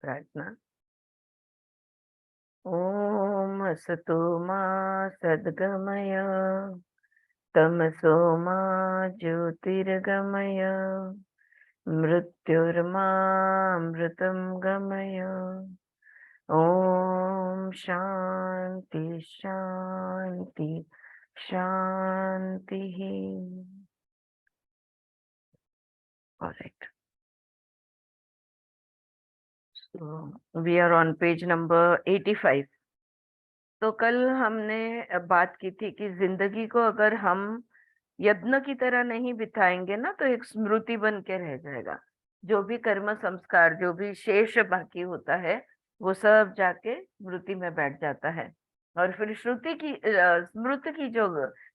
प्रार्थना। ओम असतो मा सद्गमय, तमसो मा ज्योतिर्गमय, मृत्युर्मामृतं गमय। ओम शांति शांति शांति। Correct. So we are on page number 85। तो कल हमने बात की थी कि जिंदगी को अगर हम यज्ञ की तरह नहीं बिताएंगे ना, तो एक स्मृति बन के रह जाएगा। जो भी कर्म संस्कार, जो भी शेष बाकी होता है, वो सब जाके स्मृति में बैठ जाता है। और फिर श्रुति की स्मृति की जो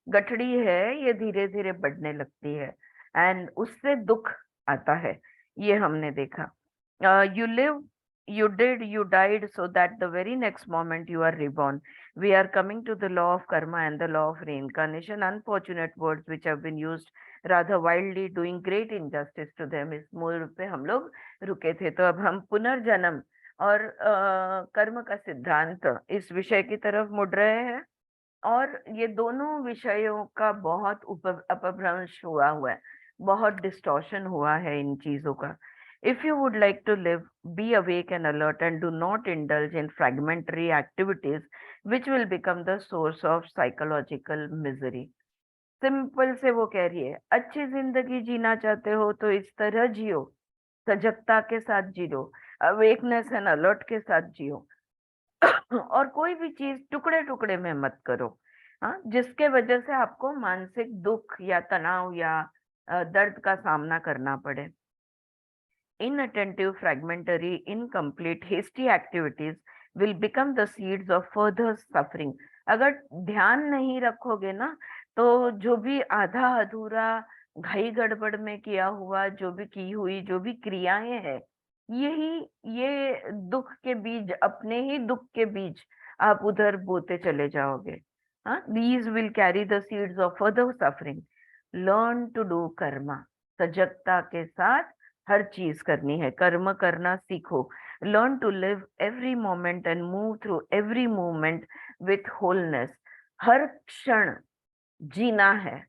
गठड़ी है, ये धीरे धीरे बढ़ने लगती है एंड उससे दुख आता है। ये हमने देखा। You live, you did, you died, so that the very next moment you are reborn. We are coming to the law of karma and the law of reincarnation, unfortunate words which have been used rather wildly, doing great injustice to them। इस मूल पे हम लोग रुके थे। तो अब हम पुनर्जन्म और कर्म का सिद्धांत इस विषय की तरफ मुड़ रहे हैं। और ये दोनों विषयों का बहुत अपभ्रंश हुआ है, बहुत डिस्टॉर्शन हुआ है इन चीजों का। If you would like to live, be awake and alert and do not indulge in fragmentary activities which will become the source of psychological misery. Simple से वो कह रही है, अच्छी जिंदगी जीना चाहते हो तो इस तरह जियो, सजगता के साथ जियो, अवेकनेस एंड अलर्ट के साथ जियो। और कोई भी चीज टुकड़े टुकड़े में मत करो, हाँ, जिसके वजह से आपको मानसिक दुख या तनाव या दर्द का सामना करना पड़े। Inattentive, fragmentary, incomplete, hasty activities will become the seeds of further suffering। अगर ध्यान नहीं रखोगे ना, तो जो भी आधा अधूरा, घाई गड़बड़ में किया हुआ, जो भी की हुई जो भी क्रियाएं हैं, ये दुख के बीज, अपने ही दुख के बीज आप उधर बोते चले जाओगे। हाँ, these will carry the seeds of further suffering। Learn to do Karma. सजगता के साथ हर चीज करनी है, कर्म करना सीखो। Learn to live every moment and move through every movement with wholeness. हर क्षण जीना है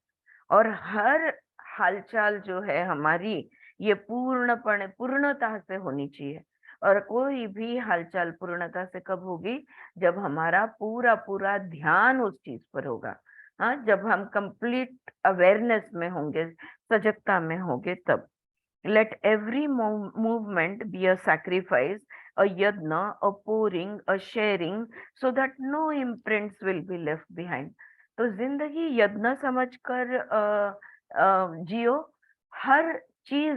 और हर हालचाल जो है हमारी, ये पूर्णपणे पूर्णता से होनी चाहिए। और कोई भी हालचाल पूर्णता से कब होगी? जब हमारा पूरा पूरा ध्यान उस चीज पर होगा। हाँ, जब हम कंप्लीट अवेयरनेस में होंगे, सजगता में होंगे, तब। Let every movement be a sacrifice, a yajna, a pouring, a sharing, so that no imprints will be left behind। तो जिंदगी यज्ञ समझकर जियो, हर चीज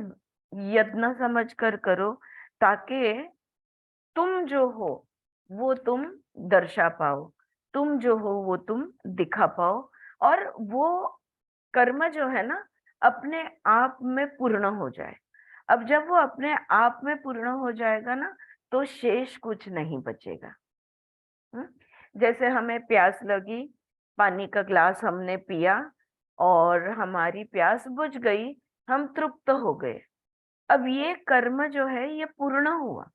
यज्ञ समझकर करो, ताकि तुम जो हो वो तुम दर्शा पाओ, तुम जो हो वो तुम दिखा पाओ। और वो कर्म जो है ना, अपने आप में पूर्ण हो जाए। अब जब वो अपने आप में पूर्ण हो जाएगा ना, तो शेष कुछ नहीं बचेगा। हम्म? जैसे हमें प्यास लगी, पानी का ग्लास हमने पिया और हमारी प्यास बुझ गई, हम तृप्त हो गए। अब ये कर्म जो है ये पूर्ण हुआ।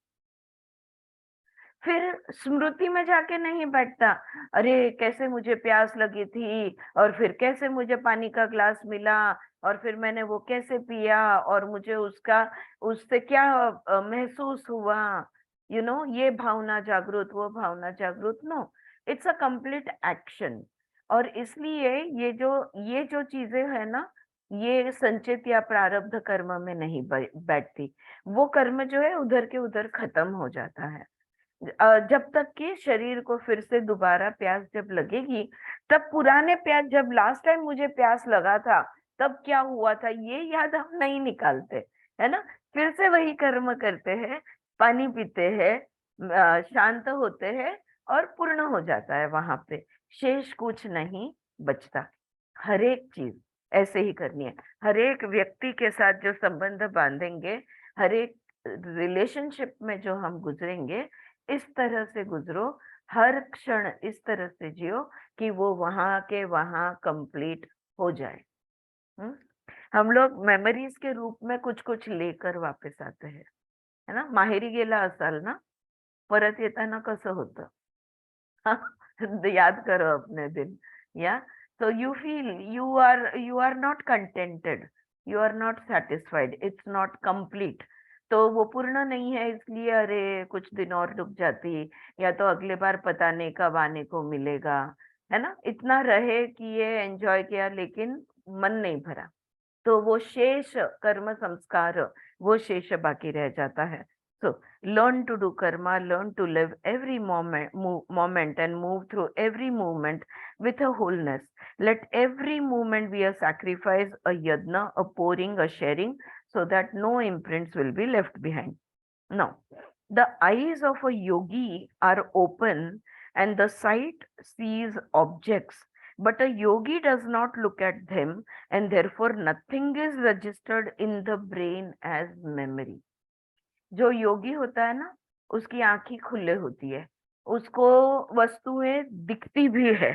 फिर स्मृति में जाके नहीं बैठता, अरे कैसे मुझे प्यास लगी थी और फिर कैसे मुझे पानी का ग्लास मिला और फिर मैंने वो कैसे पिया और मुझे उसका, उससे क्या महसूस हुआ। ये भावना जागृत, वो भावना जागृत। No, it's a complete action. और इसलिए ये जो चीजें है ना, ये संचित या प्रारब्ध कर्म में नहीं बैठती। वो कर्म जो है उधर के उधर खत्म हो जाता है। जब तक कि शरीर को फिर से दोबारा प्यास जब लगेगी, तब पुराने प्यास, जब लास्ट टाइम मुझे प्यास लगा था तब क्या हुआ था, ये याद हम नहीं निकालते, है ना। फिर से वही कर्म करते हैं, पानी पीते हैं, शांत होते हैं और पूर्ण हो जाता है। वहां पे शेष कुछ नहीं बचता। हर एक चीज ऐसे ही करनी है। हर एक व्यक्ति के साथ जो संबंध बांधेंगे, हर एक रिलेशनशिप में जो हम गुजरेंगे, इस तरह से गुजरो। हर क्षण इस तरह से जियो कि वो वहां के वहां कंप्लीट हो जाए। हम्म? हम लोग मेमोरीज के रूप में कुछ कुछ लेकर वापस आते हैं। है ना, माहेरी गेला असाल ना, परत येताना कसं होतं? याद करो अपने दिन. या, so you feel you are not contented, you are not satisfied, it's not complete. तो वो पूर्ण नहीं है, इसलिए अरे कुछ दिन और रुक जाती, या तो अगले बार पता नहीं कब आने को मिलेगा, है ना, इतना रहे कि ये एंजॉय किया लेकिन मन नहीं भरा, तो वो शेष कर्म संस्कार, वो शेष बाकी रह जाता है. So learn to do karma, learn to live every moment and move through every moment with a wholeness. Let every moment be a sacrifice, a yajna, a pouring, a sharing, so that no imprints will be left behind. Now, the eyes of a yogi are open and the sight sees objects, but a yogi does not look at them, and therefore nothing is registered in the brain as memory. जो योगी होता है ना, उसकी आंखें खुले होती है, उसको वस्तुएं दिखती भी है,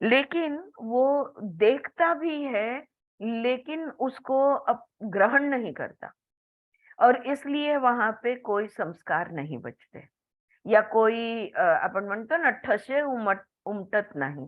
लेकिन वो देखता भी है, लेकिन उसको अब ग्रहण नहीं करता, और इसलिए वहां पे कोई संस्कार नहीं बचते, या कोई आपण म्हणतो ना ठसे उमटत नहीं.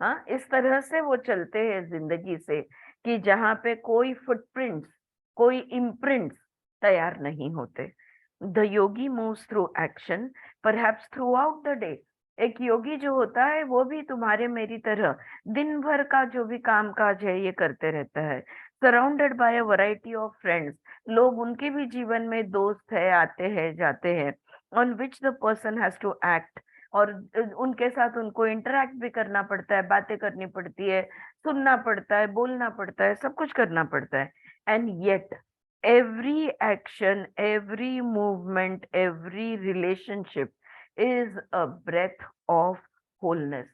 हाँ, इस तरह से वो चलते हैं जिंदगी से, कि जहाँ पे कोई फुटप्रिंट्स, कोई इम्प्रिंट्स तैयार नहीं होते. The Yogi moves through action, perhaps through out the day. एक योगी जो होता है वो भी तुम्हारे मेरी तरह दिन भर का जो भी काम काज है ये करते रहता है, surrounded by a variety of friends. लोग उनके भी जीवन में दोस्त है, आते हैं जाते हैं, on which the person has to act, और उनके साथ उनको इंटरेक्ट भी करना पड़ता है, बातें करनी पड़ती है, सुनना पड़ता है, बोलना पड़ता है, सब कुछ करना पड़ता है. And yet every action, every movement, every relationship is a breath of wholeness.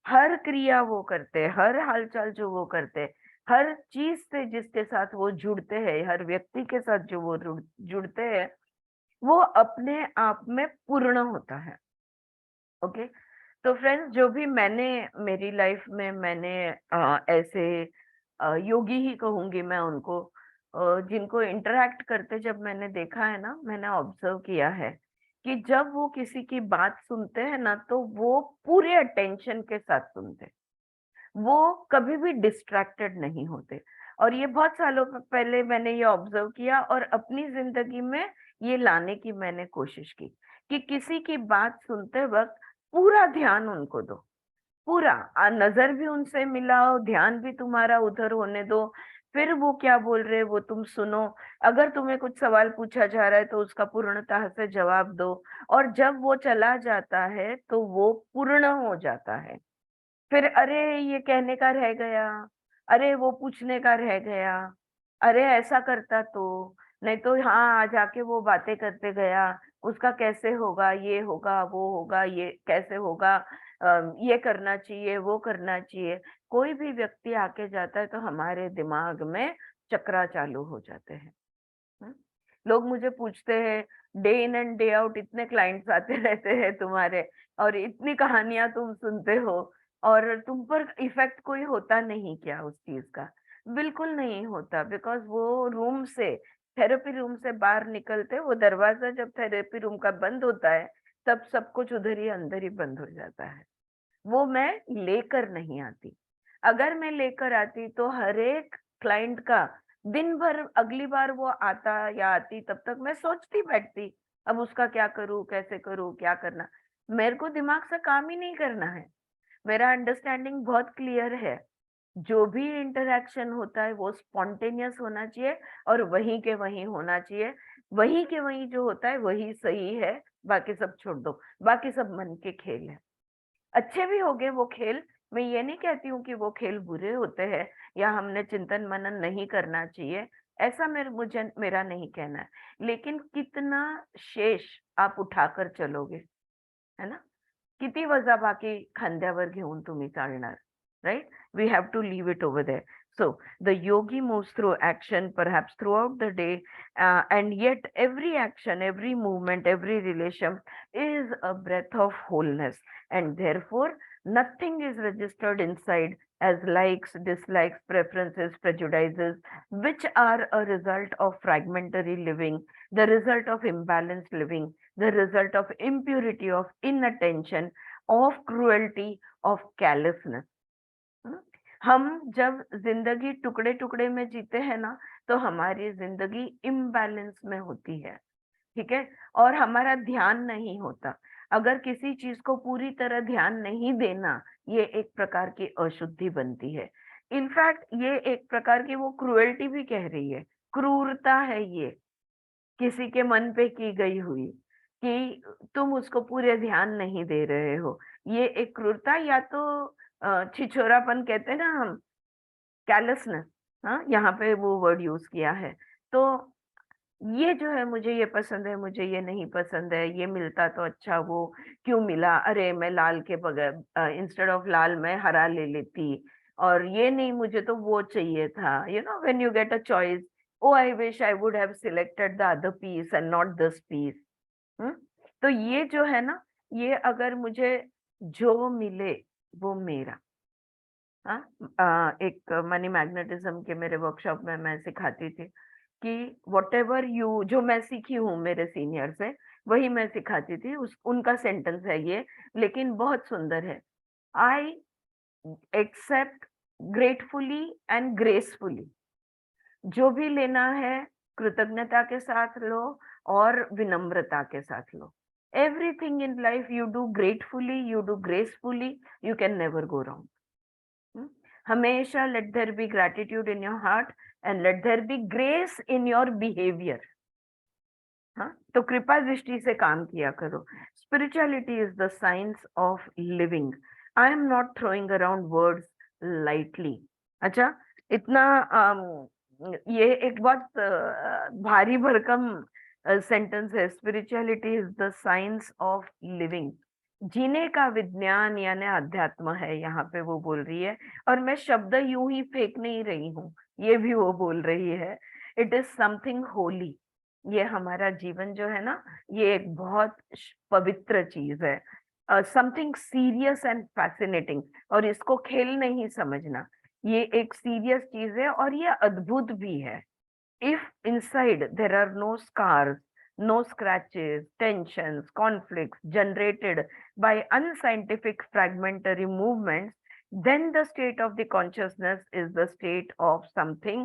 हर क्रिया वो करते हैं, हर हालचाल जो वो करते हैं, हर चीज से जिसके साथ वो जुड़ते हैं, हर व्यक्ति के साथ जो वो जुड़ते हैं, वो अपने आप में पूर्ण होता है. ओके. तो फ्रेंड्स, जो भी मैंने मेरी लाइफ में मैंने ऐसे योगी ही कहूंगी मैं उनको, जिनको इंटरेक्ट करते जब मैंने देखा है ना, मैंने ऑब्जर्व किया है कि जब वो किसी की बात सुनते हैं ना, तो वो पूरे अटेंशन के साथ सुनते हैं, वो कभी भी डिस्ट्रैक्टेड नहीं होते. और ये बहुत सालों पहले मैंने ये ऑब्जर्व किया, और अपनी जिंदगी में ये लाने की मैंने कोशिश की, कि किसी की बात सुनते वक्त पूरा ध्यान उनको दो, पूरा नजर भी उनसे मिलाओ, ध्यान भी तुम्हारा उधर होने दो, फिर वो क्या बोल रहे हैं वो तुम सुनो. अगर तुम्हें कुछ सवाल पूछा जा रहा है तो उसका पूर्णतः से जवाब दो, और जब वो चला जाता है तो वो पूर्ण हो जाता है. फिर अरे ये कहने का रह गया, अरे वो पूछने का रह गया, अरे ऐसा करता तो, नहीं तो हाँ आज आके वो बातें करते गया, उसका कैसे होगा, ये होगा वो होगा, ये कैसे होगा, ये करना चाहिए वो करना चाहिए. कोई भी व्यक्ति आके जाता है तो हमारे दिमाग में चक्रा चालू हो जाते हैं. हम्म? लोग मुझे पूछते हैं, day in and day out इतने क्लाइंट्स आते रहते हैं तुम्हारे, और इतनी कहानियां तुम सुनते हो, और तुम पर इफेक्ट कोई होता नहीं क्या उस चीज का? बिल्कुल नहीं होता, बिकॉज वो रूम से, थेरेपी रूम से बाहर निकलते, वो दरवाजा जब थेरेपी रूम का बंद होता है, तब सब कुछ उधर ही अंदर ही बंद हो जाता है. वो मैं लेकर नहीं आती. अगर मैं लेकर आती तो हर एक क्लाइंट का दिन भर, अगली बार वो आता या आती तब तक मैं सोचती बैठती, अब उसका क्या करूं, कैसे करूं, क्या करना. मेरे को दिमाग से काम ही नहीं करना है, मेरा अंडरस्टैंडिंग बहुत क्लियर है. जो भी इंटरेक्शन होता है वो स्पॉन्टेनियस होना चाहिए, और वहीं के वहीं होना चाहिए. वहीं के वहीं जो होता है वही सही है, बाकी सब छोड़ दो, बाकी सब मन के खेल है. अच्छे भी हो गए वो खेल, मैं ये नहीं कहती हूँ कि वो खेल बुरे होते हैं, या हमने चिंतन मनन नहीं करना चाहिए, ऐसा मेरा नहीं कहना है. लेकिन कितना शेष आप उठाकर चलोगे, है ना, किती वजाबाकी खांद्यावर घेऊन तुम्ही चालणार, right? We have to leave it over there. So the yogi moves through action, perhaps throughout the day, and yet every action, every movement, every relation is a breath of wholeness, and therefore nothing is registered inside as likes, dislikes, preferences, prejudices, which are a result of fragmentary living, the result of imbalanced living, the result of impurity, of inattention, of cruelty, of callousness. हम्म? हम जब जिंदगी टुकड़े टुकड़े में जीते हैं ना, तो हमारी जिंदगी इम्बैलेंस में होती है, ठीक है, और हमारा ध्यान नहीं होता। अगर किसी चीज को पूरी तरह ध्यान नहीं देना, ये एक प्रकार की अशुद्धि बनती है। इनफैक्ट ये एक प्रकार की वो क्रुएल्टी भी कह रही है, क्रूरता है ये, किसी के मन पे की गई हुई, कि तुम उसको पूरे ध्यान नहीं दे रहे हो। ये एक क्रूरता, या तो छिछोरापन कहते हैं ना हम, कैलसनेस, हाँ, यहाँ पे वो वर्ड यूज किया है। तो ये जो है, मुझे ये पसंद है, मुझे ये नहीं पसंद है, ये मिलता तो अच्छा, वो क्यों मिला, अरे मैं लाल के बगैर इंस्टेड ऑफ लाल मैं हरा ले लेती, और ये नहीं, मुझे तो वो चाहिए था, you know, when you get a choice, oh I wish I would have selected the other piece and not this piece. तो ये जो है ना, ये अगर मुझे जो मिले वो मेरा। हाँ, एक मनी मैग्नेटिज्म के मेरे वर्कशॉप में मैं सिखाती थी कि वॉट एवर यू, जो मैं सीखी हूँ मेरे सीनियर से, वही मैं सिखाती थी। उनका सेंटेंस है ये, लेकिन बहुत सुंदर है। I accept gratefully and gracefully. जो भी लेना है कृतज्ञता के साथ लो और विनम्रता के साथ लो। Everything in life you do gratefully, you do gracefully, you can never go wrong. हमेशा let there be gratitude in your heart and let there be grace in your behaviour. हाँ, तो कृपा दृष्टि से काम किया करो। Spirituality is the science of living. I am not throwing around words lightly. अच्छा, इतना ये एक बहुत भारी भरकम सेंटेंस है। Spirituality is the science of living. जीने का विज्ञान यानी अध्यात्म है, यहाँ पे वो बोल रही है। और मैं शब्द यूं ही फेंक नहीं रही हूँ, ये भी वो बोल रही है। It is something Holi. ये हमारा जीवन जो है ना, ये एक बहुत पवित्र चीज है, समथिंग सीरियस एंड फैसिनेटिंग। और इसको खेल नहीं समझना, ये एक सीरियस चीज है और ये अद्भुत भी है। If inside there are no scars, no scratches, tensions, conflicts generated by unscientific fragmentary movements, then the state of the consciousness is the state of something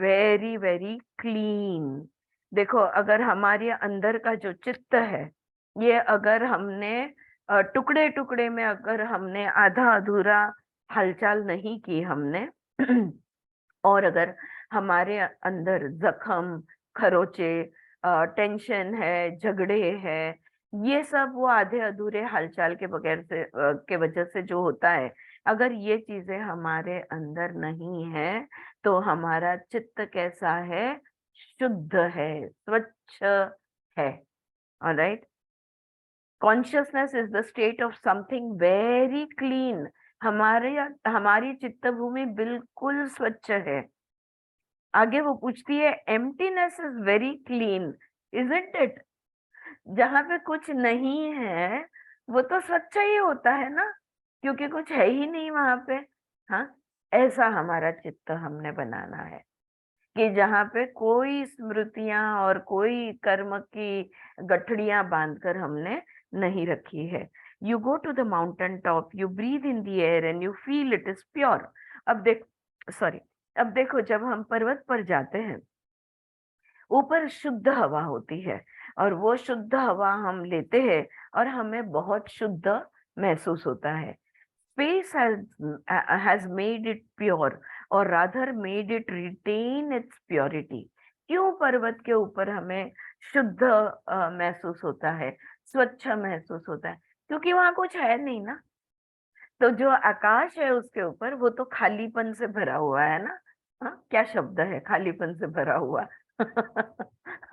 very, very clean. देखो, अगर हमारे अंदर का जो चित्त है, ये अगर हमने टुकड़े टुकड़े में, अगर हमने आधा अधूरा हलचल नहीं की हमने और अगर हमारे अंदर जख्म, खरोचे, टेंशन है, झगड़े है, ये सब वो आधे अधूरे हालचाल के बगैर से के वजह से जो होता है, अगर ये चीजें हमारे अंदर नहीं है, तो हमारा चित्त कैसा है? शुद्ध है, स्वच्छ है। Alright, consciousness is the state of something very clean. हमारे हमारी चित्त भूमि बिल्कुल स्वच्छ है। आगे वो पूछती है, emptiness is very clean, isn't it? जहां पे कुछ नहीं है, वो तो स्वच्छ ही होता है ना, क्योंकि कुछ है ही नहीं वहां पे। हाँ, ऐसा हमारा चित्त हमने बनाना है कि जहाँ पे कोई स्मृतियां और कोई कर्म की गठड़ियां बांधकर हमने नहीं रखी है। You go to the mountain top, you breathe in the air and you feel it is pure. अब देख, सॉरी, अब देखो, जब हम पर्वत पर जाते हैं, ऊपर शुद्ध हवा होती है, और वो शुद्ध हवा हम लेते हैं और हमें बहुत शुद्ध महसूस होता है। Space has made it pure, और rather made it retain its purity। क्यों पर्वत के ऊपर हमें शुद्ध महसूस होता है, स्वच्छ महसूस होता है? क्योंकि वहां कुछ है नहीं ना। तो जो आकाश है उसके ऊपर, वो तो खालीपन से भरा हुआ है ना। हाँ, क्या शब्द है, खालीपन से भरा हुआ।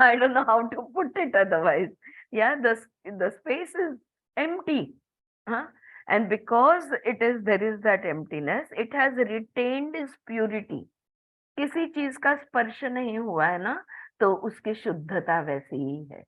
I don't know how to put it otherwise. Yeah the space is empty. हाँ, and because it is, there is that emptiness, it has retained its purity। किसी चीज का स्पर्श नहीं हुआ है ना, तो उसकी शुद्धता वैसी ही है।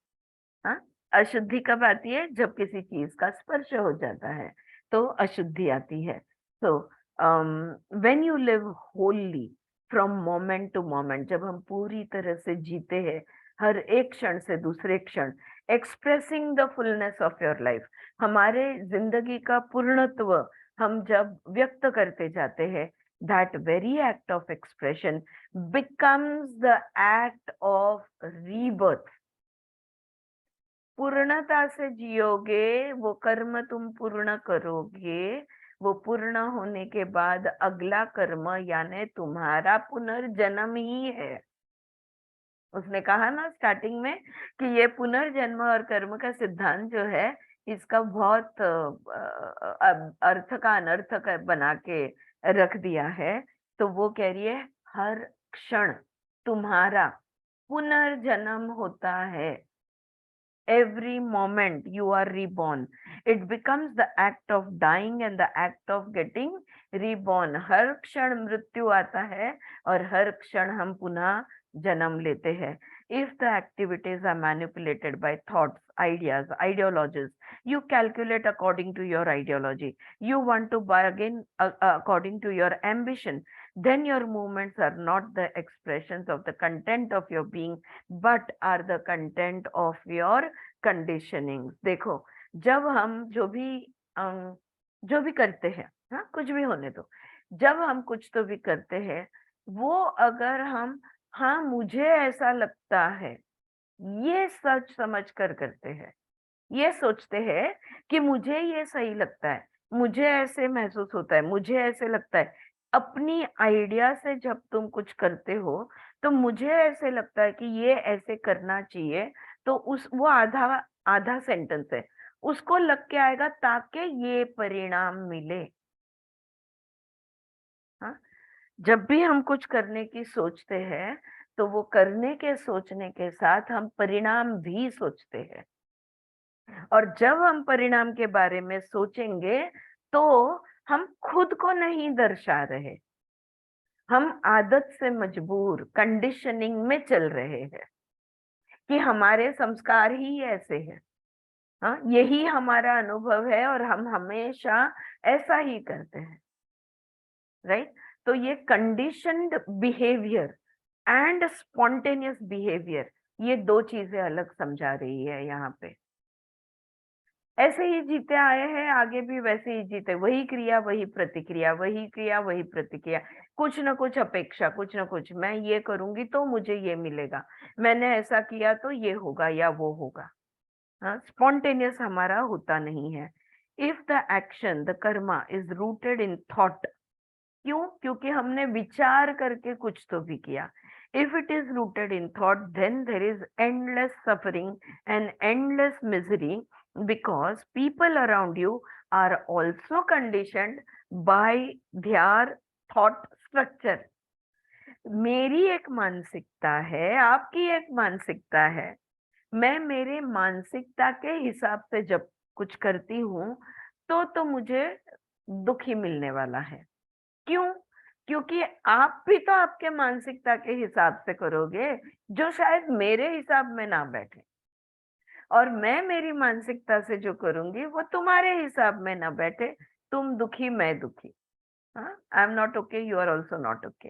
हाँ, अशुद्धि कब आती है? जब किसी चीज का स्पर्श हो जाता है, तो अशुद्धि आती है। तो when you live wholly from moment to moment, जब हम पूरी तरह से जीते हैं हर एक क्षण से दूसरे क्षण, expressing the fullness of your life, हमारे जिंदगी का पूर्णत्व हम जब व्यक्त करते जाते हैं, that very act of expression becomes the act of rebirth. पूर्णता से जियोगे, वो कर्म तुम पूर्ण करोगे, वो पूर्ण होने के बाद अगला कर्म यानी तुम्हारा पुनर्जन्म ही है। उसने कहा ना स्टार्टिंग में कि ये पुनर्जन्म और कर्म का सिद्धांत जो है, इसका बहुत अर्थ का अनर्थ का बना के रख दिया है। तो वो कह रही है हर क्षण तुम्हारा पुनर्जन्म होता है। Every moment you are reborn. It becomes the act of dying and the act of getting reborn. हर क्षण मृत्यु आता है और हर क्षण हम पुनः जन्म लेते हैं। If the activities are manipulated by thoughts, ideas, ideologies, you calculate according to your ideology. You want to bargain according to your ambition. Then your movements are not the expressions of the content of your being, but are the content of your conditioning. देखो, जब हम जो भी करते हैं, हाँ कुछ भी होने दो, जब हम कुछ तो भी करते हैं, वो अगर हम हाँ मुझे ऐसा लगता है ये सच समझ कर करते हैं, ये सोचते हैं कि मुझे ये सही लगता है, मुझे ऐसे महसूस होता है, मुझे ऐसे लगता है, अपनी आइडिया से जब तुम कुछ करते हो तो मुझे ऐसे लगता है कि ये ऐसे करना चाहिए, तो उस वो आधा आधा सेंटेंस है, उसको लग के आएगा ताकि ये परिणाम मिले। हाँ, जब भी हम कुछ करने की सोचते हैं तो वो करने के सोचने के साथ हम परिणाम भी सोचते हैं, और जब हम परिणाम के बारे में सोचेंगे तो हम खुद को नहीं दर्शा रहे, हम आदत से मजबूर कंडीशनिंग में चल रहे हैं कि हमारे संस्कार ही ऐसे हैं। हाँ, यही हमारा अनुभव है और हम हमेशा ऐसा ही करते हैं, राइट। तो ये conditioned behaviour and spontaneous behaviour, ये दो चीजें अलग समझा रही है यहाँ पे। ऐसे ही जीते आए हैं, आगे भी वैसे ही जीते, वही क्रिया वही प्रतिक्रिया, वही क्रिया वही प्रतिक्रिया, कुछ ना कुछ अपेक्षा, कुछ ना कुछ, मैं ये करूंगी तो मुझे ये मिलेगा, मैंने ऐसा किया तो ये होगा या वो होगा। हाँ, स्पॉन्टेनियस हमारा होता नहीं है। If the action the karma is rooted in thought, क्यों? क्योंकि हमने विचार करके कुछ तो भी किया। If it is rooted in thought then there is endless suffering and endless misery, because people around you are also conditioned by their thought structure. मेरी एक मानसिकता है, आपकी एक मानसिकता है, मैं मेरे मानसिकता के हिसाब से जब कुछ करती हूँ तो मुझे दुख ही मिलने वाला है। क्यों? क्योंकि आप भी तो आपके मानसिकता के हिसाब से करोगे जो शायद मेरे हिसाब में ना बैठे, और मैं मेरी मानसिकता से जो करूंगी वो तुम्हारे हिसाब में ना बैठे, तुम दुखी मैं दुखी। हाँ, I am not okay, you are also not okay,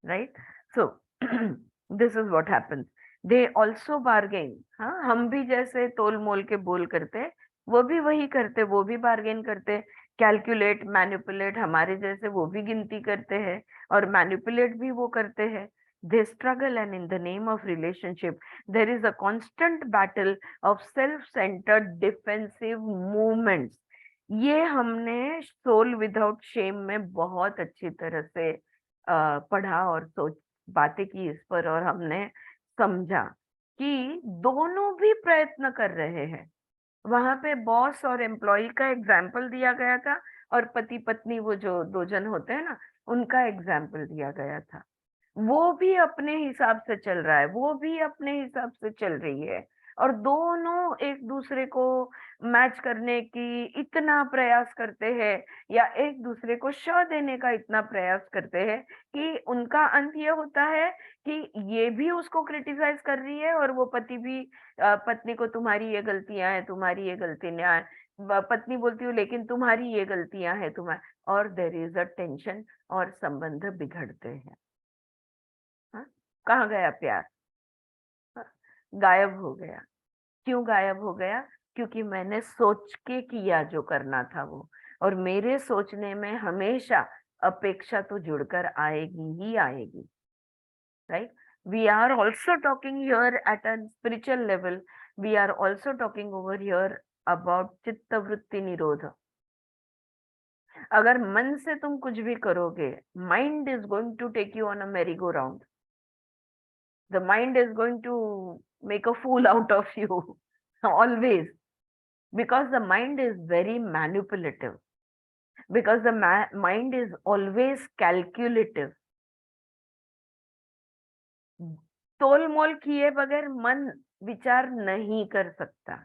right. So this is what happens, they also bargain. हाँ, हम भी जैसे तोल मोल के बोल करते, वो भी वही करते, वो भी बार्गेन करते, कैलकुलेट मैनिपुलेट, हमारे जैसे वो भी गिनती करते हैं और मैनिपुलेट भी वो करते हैं। They struggle, and in the name of relationship, there is a constant battle of self-centered defensive movements. ये हमने सोल विदाउट शेम में बहुत अच्छी तरह से पढ़ा और सोच बातें की इस पर, और हमने समझा कि दोनों भी प्रयत्न कर रहे हैं। वहां पे बॉस और एम्प्लॉय का एग्जाम्पल दिया गया था, और पति पत्नी वो जो दो जन होते हैं ना, उनका एग्जाम्पल दिया गया था। वो भी अपने हिसाब से चल रहा है, वो भी अपने हिसाब से चल रही है, और दोनों एक दूसरे को मैच करने की इतना प्रयास करते हैं, या एक दूसरे को श देने का इतना प्रयास करते हैं कि उनका अंत ये होता है कि ये भी उसको क्रिटिसाइज कर रही है, और वो पति भी पत्नी को तुम्हारी ये गलतियां हैं, तुम्हारी ये गलतियां हैं, पत्नी बोलती हूँ लेकिन तुम्हारी ये गलतियां हैं तुम्हारी, और देर इज अ टेंशन और संबंध बिगड़ते हैं। हाँ? कहाँ गया प्यार? हाँ? गायब हो गया। क्यों गायब हो गया? क्योंकि मैंने सोच के किया जो करना था वो, और मेरे सोचने में हमेशा अपेक्षा तो जुड़कर आएगी ही आएगी। Right? We are also talking here at a spiritual level. We are also talking over here about चित्त वृत्ति निरोध। अगर मन से तुम कुछ भी करोगे, mind is going to take you on a merry go round. The mind is going to make a fool out of you always, because the mind is very manipulative, because the mind is always calculative। तोल मोल किए बगैर मन विचार नहीं कर सकता।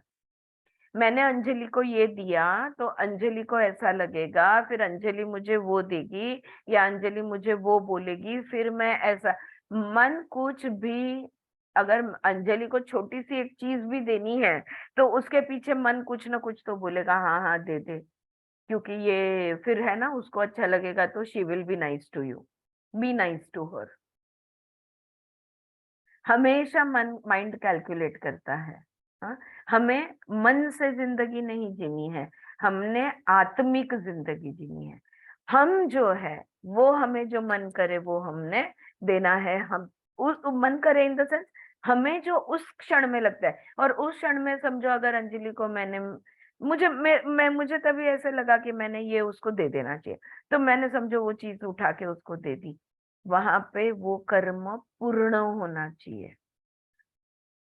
मैंने अंजलि को ये दिया तो अंजलि को ऐसा लगेगा, फिर अंजलि मुझे वो देगी, या अंजलि मुझे वो बोलेगी, फिर मैं ऐसा। मन कुछ भी, अगर अंजलि को छोटी सी एक चीज भी देनी है तो उसके पीछे मन कुछ ना कुछ तो बोलेगा, हाँ हाँ दे दे, क्योंकि ये फिर है ना, उसको अच्छा लगेगा, तो she will be nice to you, be nice to her. हमेशा मन माइंड कैलकुलेट करता है। हाँ? हमें मन से जिंदगी नहीं जीनी है, हमने आत्मिक जिंदगी जीनी है। हम जो है वो, हमें जो मन करे वो हमने देना है। हम उस मन करे इन द सेंस, हमें जो उस क्षण में लगता है, और उस क्षण में समझो अगर अंजलि को मैंने, मुझे तभी ऐसे लगा कि मैंने ये उसको दे देना चाहिए, तो मैंने समझो वो चीज उठा के उसको दे दी। वहां पे वो कर्म पूर्ण होना चाहिए।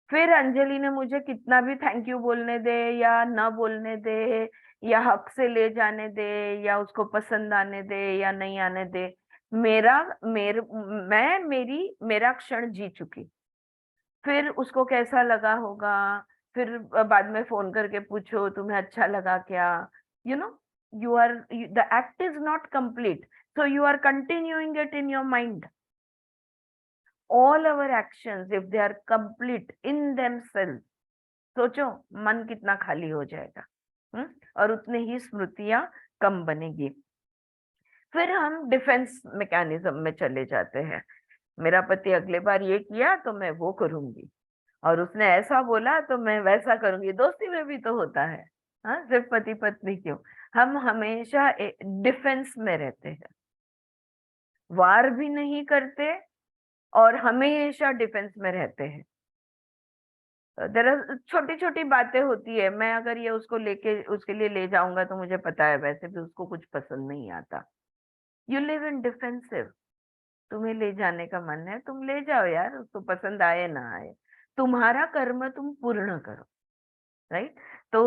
फिर अंजलि ने मुझे कितना भी थैंक यू बोलने दे या ना बोलने दे, या हक से ले जाने दे, या उसको पसंद आने दे या नहीं आने दे, मेरा मेरा क्षण जी चुकी। फिर उसको कैसा लगा होगा, फिर बाद में फोन करके पूछो तुम्हें अच्छा लगा क्या। You know, you are, the act is not complete, so you are continuing it in your mind। all our actions, if they are complete in themselves, सोचो मन कितना खाली हो जाएगा। और उतने ही स्मृतियां कम बनेगी। फिर हम डिफेंस मैकेनिज्म में चले जाते हैं। मेरा पति अगले बार ये किया तो मैं वो करूंगी, और उसने ऐसा बोला तो मैं वैसा करूंगी। दोस्ती में भी तो होता है। हाँ, सिर्फ पति पत्नी क्यों, हम हमेशा डिफेंस में रहते हैं, वार भी नहीं करते और हमेशा डिफेंस में रहते हैं। दरअसल छोटी छोटी बातें होती है, मैं अगर ये उसको लेके उसके लिए ले जाऊंगा तो मुझे पता है वैसे भी उसको कुछ पसंद नहीं आता। You live in defensive. तुम्हें ले जाने का मन है, तुम ले जाओ यार, उसको पसंद आए ना आए, तुम्हारा कर्म तुम पूर्ण करो। राइट? तो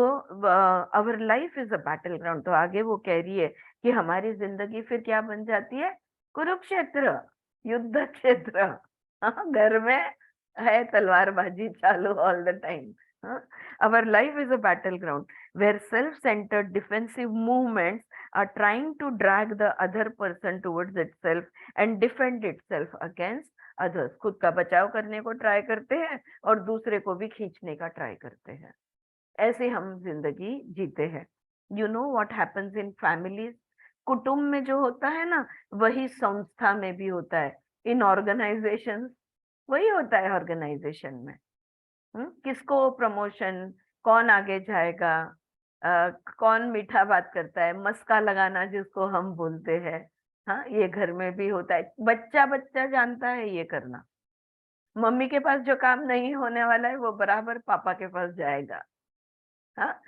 our life is a battle ground. तो आगे वो कह रही है कि हमारी जिंदगी फिर क्या बन जाती है? कुरुक्षेत्र, युद्ध क्षेत्र। हाँ, घर में है तलवारबाजी चालू all the time. Our life is a battle ground where self-centered defensive movements are trying to drag the other person towards itself and defend itself against others। खुद का बचाव करने को ट्राई करते हैं और दूसरे को भी खींचने का ट्राई करते हैं। ऐसे हम जिंदगी जीते हैं। You know what happens in families. कुटुंब में जो होता है ना, वही संस्था में भी होता है। इन ऑर्गेनाइजेशन वही होता है ऑर्गेनाइजेशन में। किसको प्रमोशन, कौन आगे जाएगा, कौन मीठा बात करता है, मस्का लगाना जिसको हम बोलते हैं। हाँ, ये घर में भी होता है। बच्चा बच्चा जानता है ये करना। मम्मी के पास जो काम नहीं होने वाला है वो बराबर पापा के पास जाएगा। हाँ,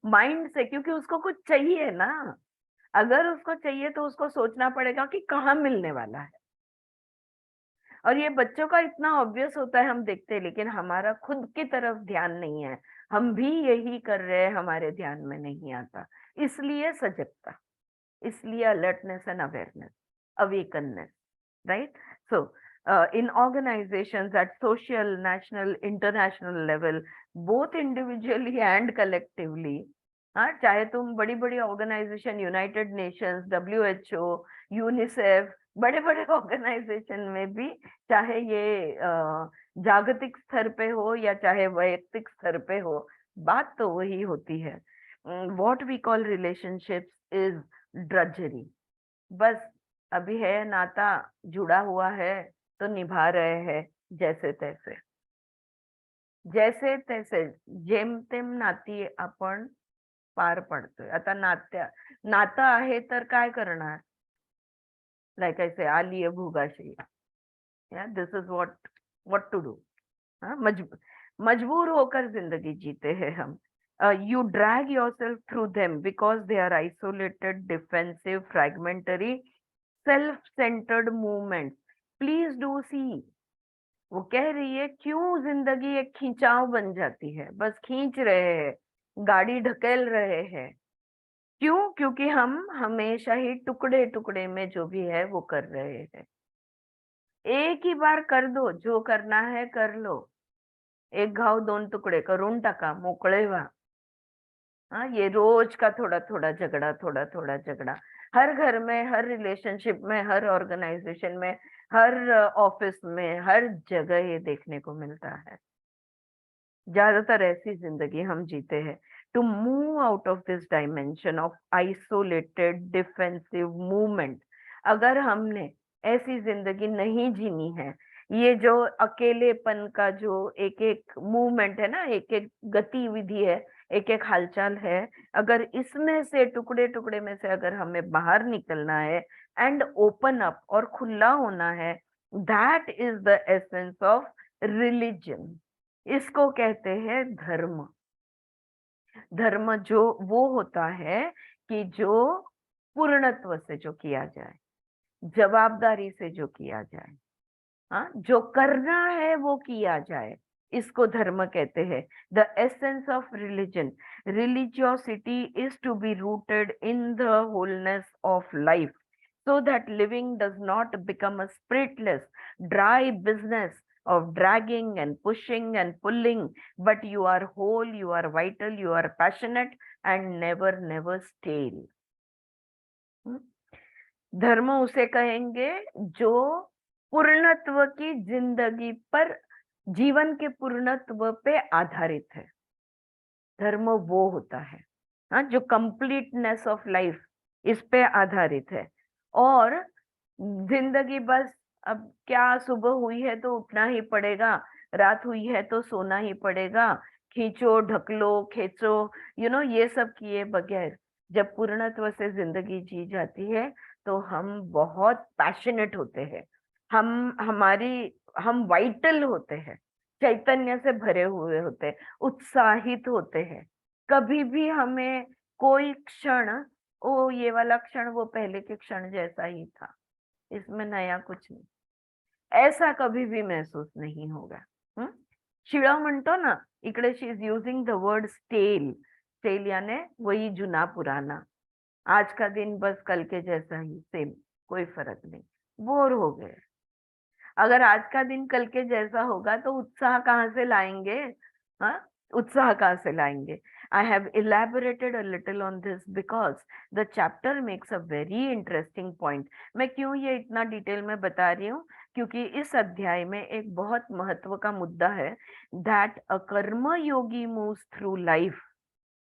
माइंड से, क्योंकि उसको कुछ चाहिए ना। अगर उसको चाहिए तो उसको सोचना पड़ेगा कि कहाँ मिलने वाला है। और ये बच्चों का इतना ऑब्वियस होता है, हम देखते हैं, लेकिन हमारा खुद की तरफ ध्यान नहीं है। हम भी यही कर रहे हैं, हमारे ध्यान में नहीं आता। इसलिए सजगता, इसलिए alertness and awareness, awakenness. Right? So in organizations at social, national, international level, both individually and collectively, हाँ, चाहे तुम बड़ी बड़ी organisation, United Nations, WHO, UNICEF, बड़े बड़े ऑर्गेनाइजेशन में भी, चाहे ये जागतिक स्तर पे हो या चाहे वैयक्तिक स्तर पे हो, बात तो वही होती है। what we call relationships is drudgery. बस अभी है नाता, जुड़ा हुआ है तो निभा रहे हैं जैसे तैसे, जैसे तैसे जेमतेम नाती आपण पार पडतोय. आता नातं आहे तर काय करणार? लाईक आय से आली है भूगाशी. Yeah this is what to do. हाँ, मजबूर होकर जिंदगी जीते हैं हम. You drag yourself through them because they are isolated, defensive, fragmentary, self-centered movements. Please do see. वो कह रही है क्यों जिंदगी एक खिंचाव बन जाती है, बस खींच रहे हैं, गाड़ी ढकेल रहे हैं. क्यों? क्योंकि हम हमेशा ही टुकड़े टुकड़े में जो भी है वो कर रहे हैं. एक ही बार कर दो, जो करना है कर लो. एक घाव दोन तुकडे करून टाका, मोकळे व्हा. हाँ, ये रोज का थोड़ा थोड़ा झगड़ा, थोड़ा थोड़ा झगड़ा, हर घर में, हर रिलेशनशिप में, हर ऑर्गेनाइजेशन में, हर ऑफिस में, हर जगह ये देखने को मिलता है. ज्यादातर ऐसी जिंदगी हम जीते हैं. To move out of this dimension of isolated defensive movement, अगर हमने ऐसी जिंदगी नहीं जीनी है, ये जो अकेलेपन का जो एक एक मूवमेंट है ना, एक एक गतिविधि है, एक एक हालचाल है, अगर इसमें से टुकड़े टुकड़े में से अगर हमें बाहर निकलना है एंड ओपन अप और खुला होना है, that is the essence of religion. इसको कहते हैं धर्म. धर्म जो वो होता है कि जो पूर्णत्व से जो किया जाए, जवाबदारी से जो किया जाए, हाँ, जो करना है वो किया जाए, इसको धर्म कहते हैं. The essence of religion, religiosity is to be rooted in the wholeness of life, so that living does not become a spiritless, dry business of dragging and pushing and pulling, but you are whole, you are vital, you are passionate and never stale. धर्म उसे कहेंगे जो पूर्णत्व की जिंदगी पर, जीवन के पूर्णत्व पे आधारित है. धर्म वो होता है, हाँ, जो कंप्लीटनेस ऑफ लाइफ इस पे आधारित है. और जिंदगी बस, अब क्या, सुबह हुई है तो उठना ही पड़ेगा, रात हुई है तो सोना ही पड़ेगा, खींचो ढकलो खींचो, ये सब किए बगैर जब पूर्णत्व से जिंदगी जी जाती है तो हम बहुत पैशनेट होते हैं. हम वाइटल होते हैं, चैतन्य से भरे हुए होते हैं, उत्साहित होते हैं. कभी भी हमें कोई क्षण, ओ ये वाला क्षण वो पहले के क्षण जैसा ही था, इसमें नया कुछ नहीं, ऐसा कभी भी महसूस नहीं होगा. शिळा म्हणतो ना, इकडे she is using the word stale. Stale यानी वही जुना पुराना, आज का दिन बस कल के जैसा ही, सेम, कोई फर्क नहीं, बोर हो गए. अगर आज का दिन कल के जैसा होगा तो उत्साह कहाँ से लाएंगे? हाँ, उत्साह कहाँ से लाएंगे? I have elaborated a little on this because the chapter makes a very interesting point. मैं क्यों ये इतना डिटेल में बता रही हूँ? क्योंकि इस अध्याय में एक बहुत महत्व का मुद्दा है, that a कर्म योगी moves through life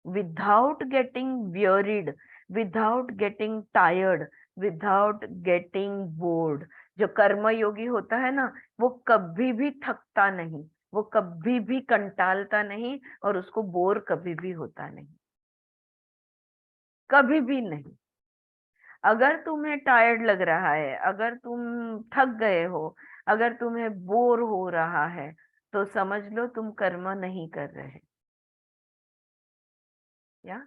without getting wearied, without getting tired, without getting bored. जो कर्म योगी होता है ना, वो कभी भी थकता नहीं, वो कभी भी कंटालता नहीं, और उसको बोर कभी भी होता नहीं, कभी भी नहीं. अगर तुम्हें टायर्ड लग रहा है, अगर तुम थक गए हो, अगर तुम्हें बोर हो रहा है, तो समझ लो तुम कर्म नहीं कर रहे. या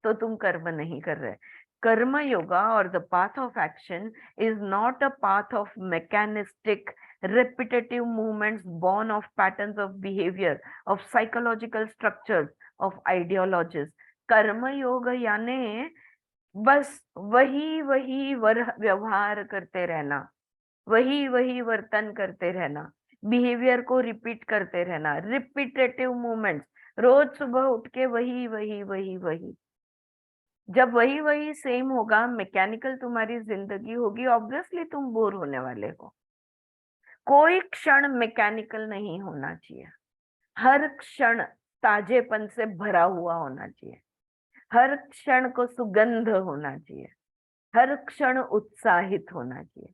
तो तुम कर्म नहीं कर रहे. कर्म योगा और the path of action is not a path of mechanistic repetitive movements born of patterns of behavior, of psychological structures, of ideologies. कर्म योग यानी बस वही वही व्यवहार करते रहना, वही वही वर्तन करते रहना, बिहेवियर को रिपीट करते रहना, रिपीटेटिव मूवमेंट्स, रोज सुबह उठ के वही वही वही वही. जब वही वही सेम होगा, मैकेनिकल तुम्हारी जिंदगी होगी, ऑब्वियसली तुम बोर होने वाले हो. कोई क्षण मैकेनिकल नहीं होना चाहिए, हर क्षण ताजेपन से भरा हुआ होना चाहिए. हर क्षण को सुगंध होना चाहिए, हर क्षण उत्साहित होना चाहिए।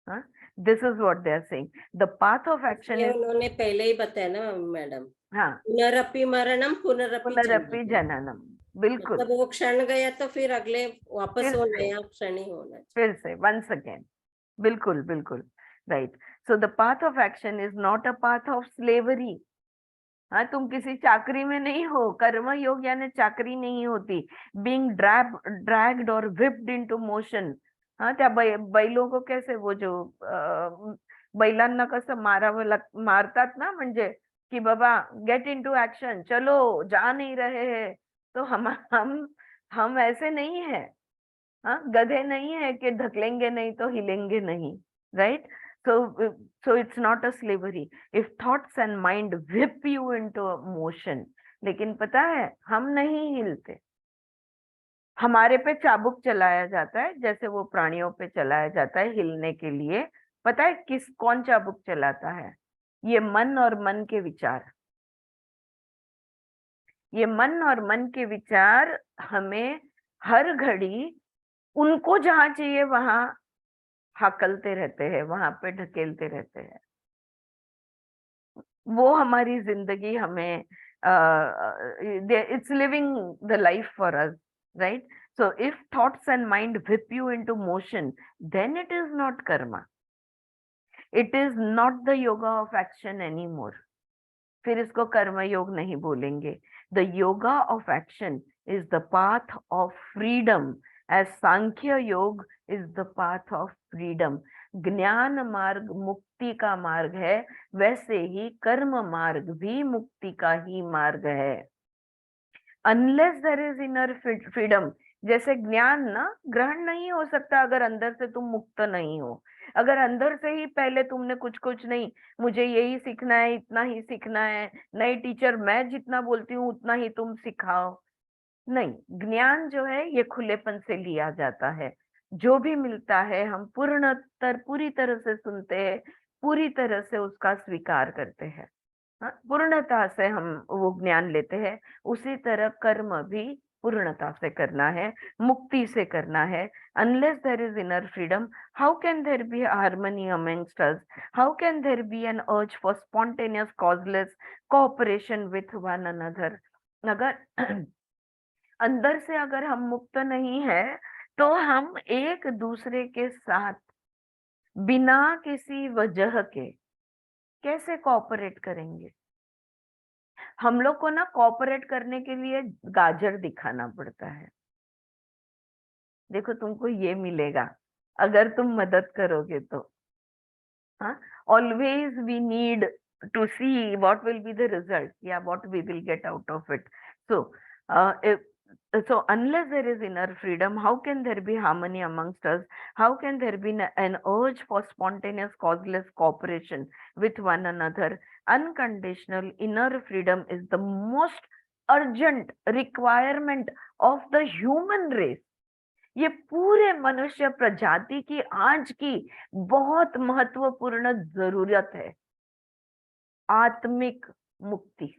हाँ, this is what they are saying, the path of action ये इज। उन्होंने पहले ही बताया ना मैडम, हाँ, पुनरपि मरणम पुनरपि पुनरपि जननम। जननम, बिल्कुल। मतलब वो क्षण गया तो फिर अगले वापस फिर वो से, नया क्षण ही होना फिर से वंस अगेन, बिल्कुल बिल्कुल, right. So the path of action is not a path of slavery. हाँ, तुम किसी चाकरी में नहीं हो, कर्म योग यानी चाकरी नहीं होती। बीइंग ड्रैग्ड और whipped into मोशन। हाँ, त्या बैलों को कैसे वो जो बैलांना कसं मारावं मारतात ना, म्हणजे कि बाबा गेट इनटू एक्शन, चलो, जा नहीं रहे हैं। तो हम ऐसे नहीं है। हाँ, गधे नहीं है कि ढकलेंगे नहीं तो हिलेंगे नहीं, right. so so it's not a slavery if thoughts and mind whip you into a motion। लेकिन पता है, हम नहीं हिलते। हमारे पे चाबुक चलाया जाता है जैसे वो प्राणियों पे चलाया जाता है हिलने के लिए। पता है कौन चाबुक चलाता है? ये मन और मन के विचार। ये मन और मन के विचार हमें हर घड़ी उनको जहां चाहिए वहां हाकलते रहते हैं, वहां पे ढकेलते रहते हैं। वो हमारी जिंदगी हमें it's living the life for us, right. So if thoughts and mind whip you into motion, then it is not karma, it is not the yoga of action anymore। फिर इसको कर्म योग नहीं बोलेंगे। The yoga of action is the path of freedom, as Sankhya yoga is the path of freedom. ज्ञान मार्ग मुक्ति का मार्ग है, वैसे ही कर्म मार्ग भी मुक्ति का ही मार्ग है। Unless there is inner freedom, जैसे ज्ञान ना ग्रहण नहीं हो सकता अगर अंदर से तुम मुक्त नहीं हो। अगर अंदर से ही पहले तुमने कुछ कुछ नहीं, मुझे यही सीखना है, इतना ही सीखना है, नहीं टीचर मैं जितना बोलती हूँ उतना ही तुम सिखाओ, नहीं। ज्ञान जो है ये खुलेपन से लिया जाता है। जो भी मिलता है हम पूरी तरह से सुनते हैं, पूरी तरह से उसका स्वीकार करते हैं। हाँ, पूर्णता से हम वो ज्ञान लेते हैं। उसी तरह कर्म भी पूर्णता से करना है, मुक्ति से करना है। Unless there is inner freedom, how can there be harmony amongst us? How can there be N urge for spontaneous causeless cooperation with one another? अगर अंदर से अगर हम मुक्त नहीं है, तो हम एक दूसरे के साथ बिना किसी वजह के कैसे कोऑपरेट करेंगे? हम लोग को ना कोऑपरेट करने के लिए गाजर दिखाना पड़ता है। देखो तुमको ये मिलेगा अगर तुम मदद करोगे तो। हाँ, always we need to see what will be the result या what we will get out of it. So so unless there is inner freedom, how can there be harmony amongst us? How can there be an urge for spontaneous causeless cooperation with one another? Unconditional inner freedom is the most urgent requirement of the human race। ये पूरे मनुष्य प्रजाति की आज की बहुत महत्वपूर्ण जरूरत है। आत्मिक मुक्ति,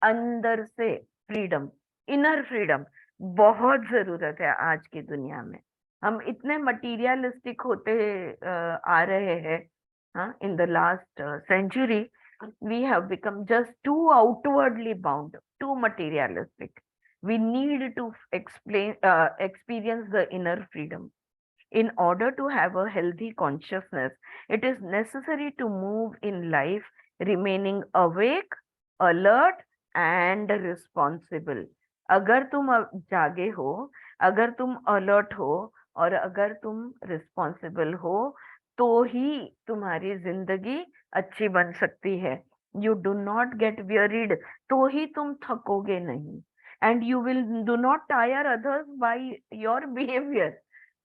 अंदर से फ्रीडम, इनर फ्रीडम बहुत जरूरत है आज की दुनिया में। हम इतने मटीरियलिस्टिक होते आ रहे हैं। हाँ, in the last century we have become just too outwardly bound, too materialistic. We need to experience the inner freedom. In order to have a healthy consciousness, it is necessary to move in life remaining awake, alert and responsible। अगर तुम जागे हो, अगर तुम alert हो और अगर तुम रिस्पॉन्सिबल हो, तो ही तुम्हारी जिंदगी अच्छी बन सकती है। You do not gate wearied, तो ही तुम थकोगे नहीं। And you will do not tyre others by your behaviour.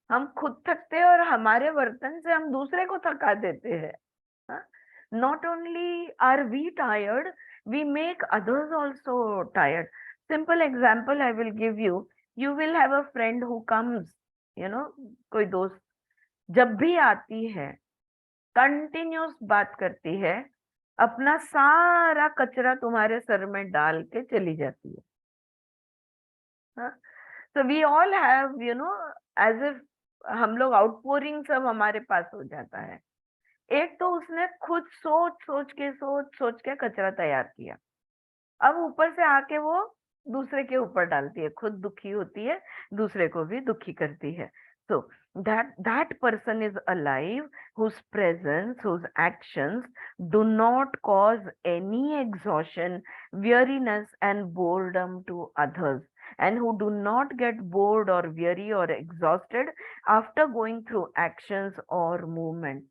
हम खुद थकते हैं और हमारे वर्तन से हम दूसरे को थका देते हैं। Not only are we tired, we make others also tired. Simple example I will give you. You will have a friend who comes, you know, कोई दोस्त जब भी आती है कंटिन्यूस बात करती है, अपना सारा कचरा तुम्हारे सर में डाल के चली जाती है। So we all have, as if हम लोग आउटपोरिंग सब हमारे पास हो जाता है। एक तो उसने खुद सोच के कचरा तैयार किया, अब ऊपर से आके वो दूसरे के ऊपर डालती है, खुद दुखी होती है, दूसरे को भी दुखी करती है। So that person is alive whose presence, whose actions do not cause any exhaustion, weariness and boredom to others, and who do not get bored or weary or exhausted after going through actions or movement.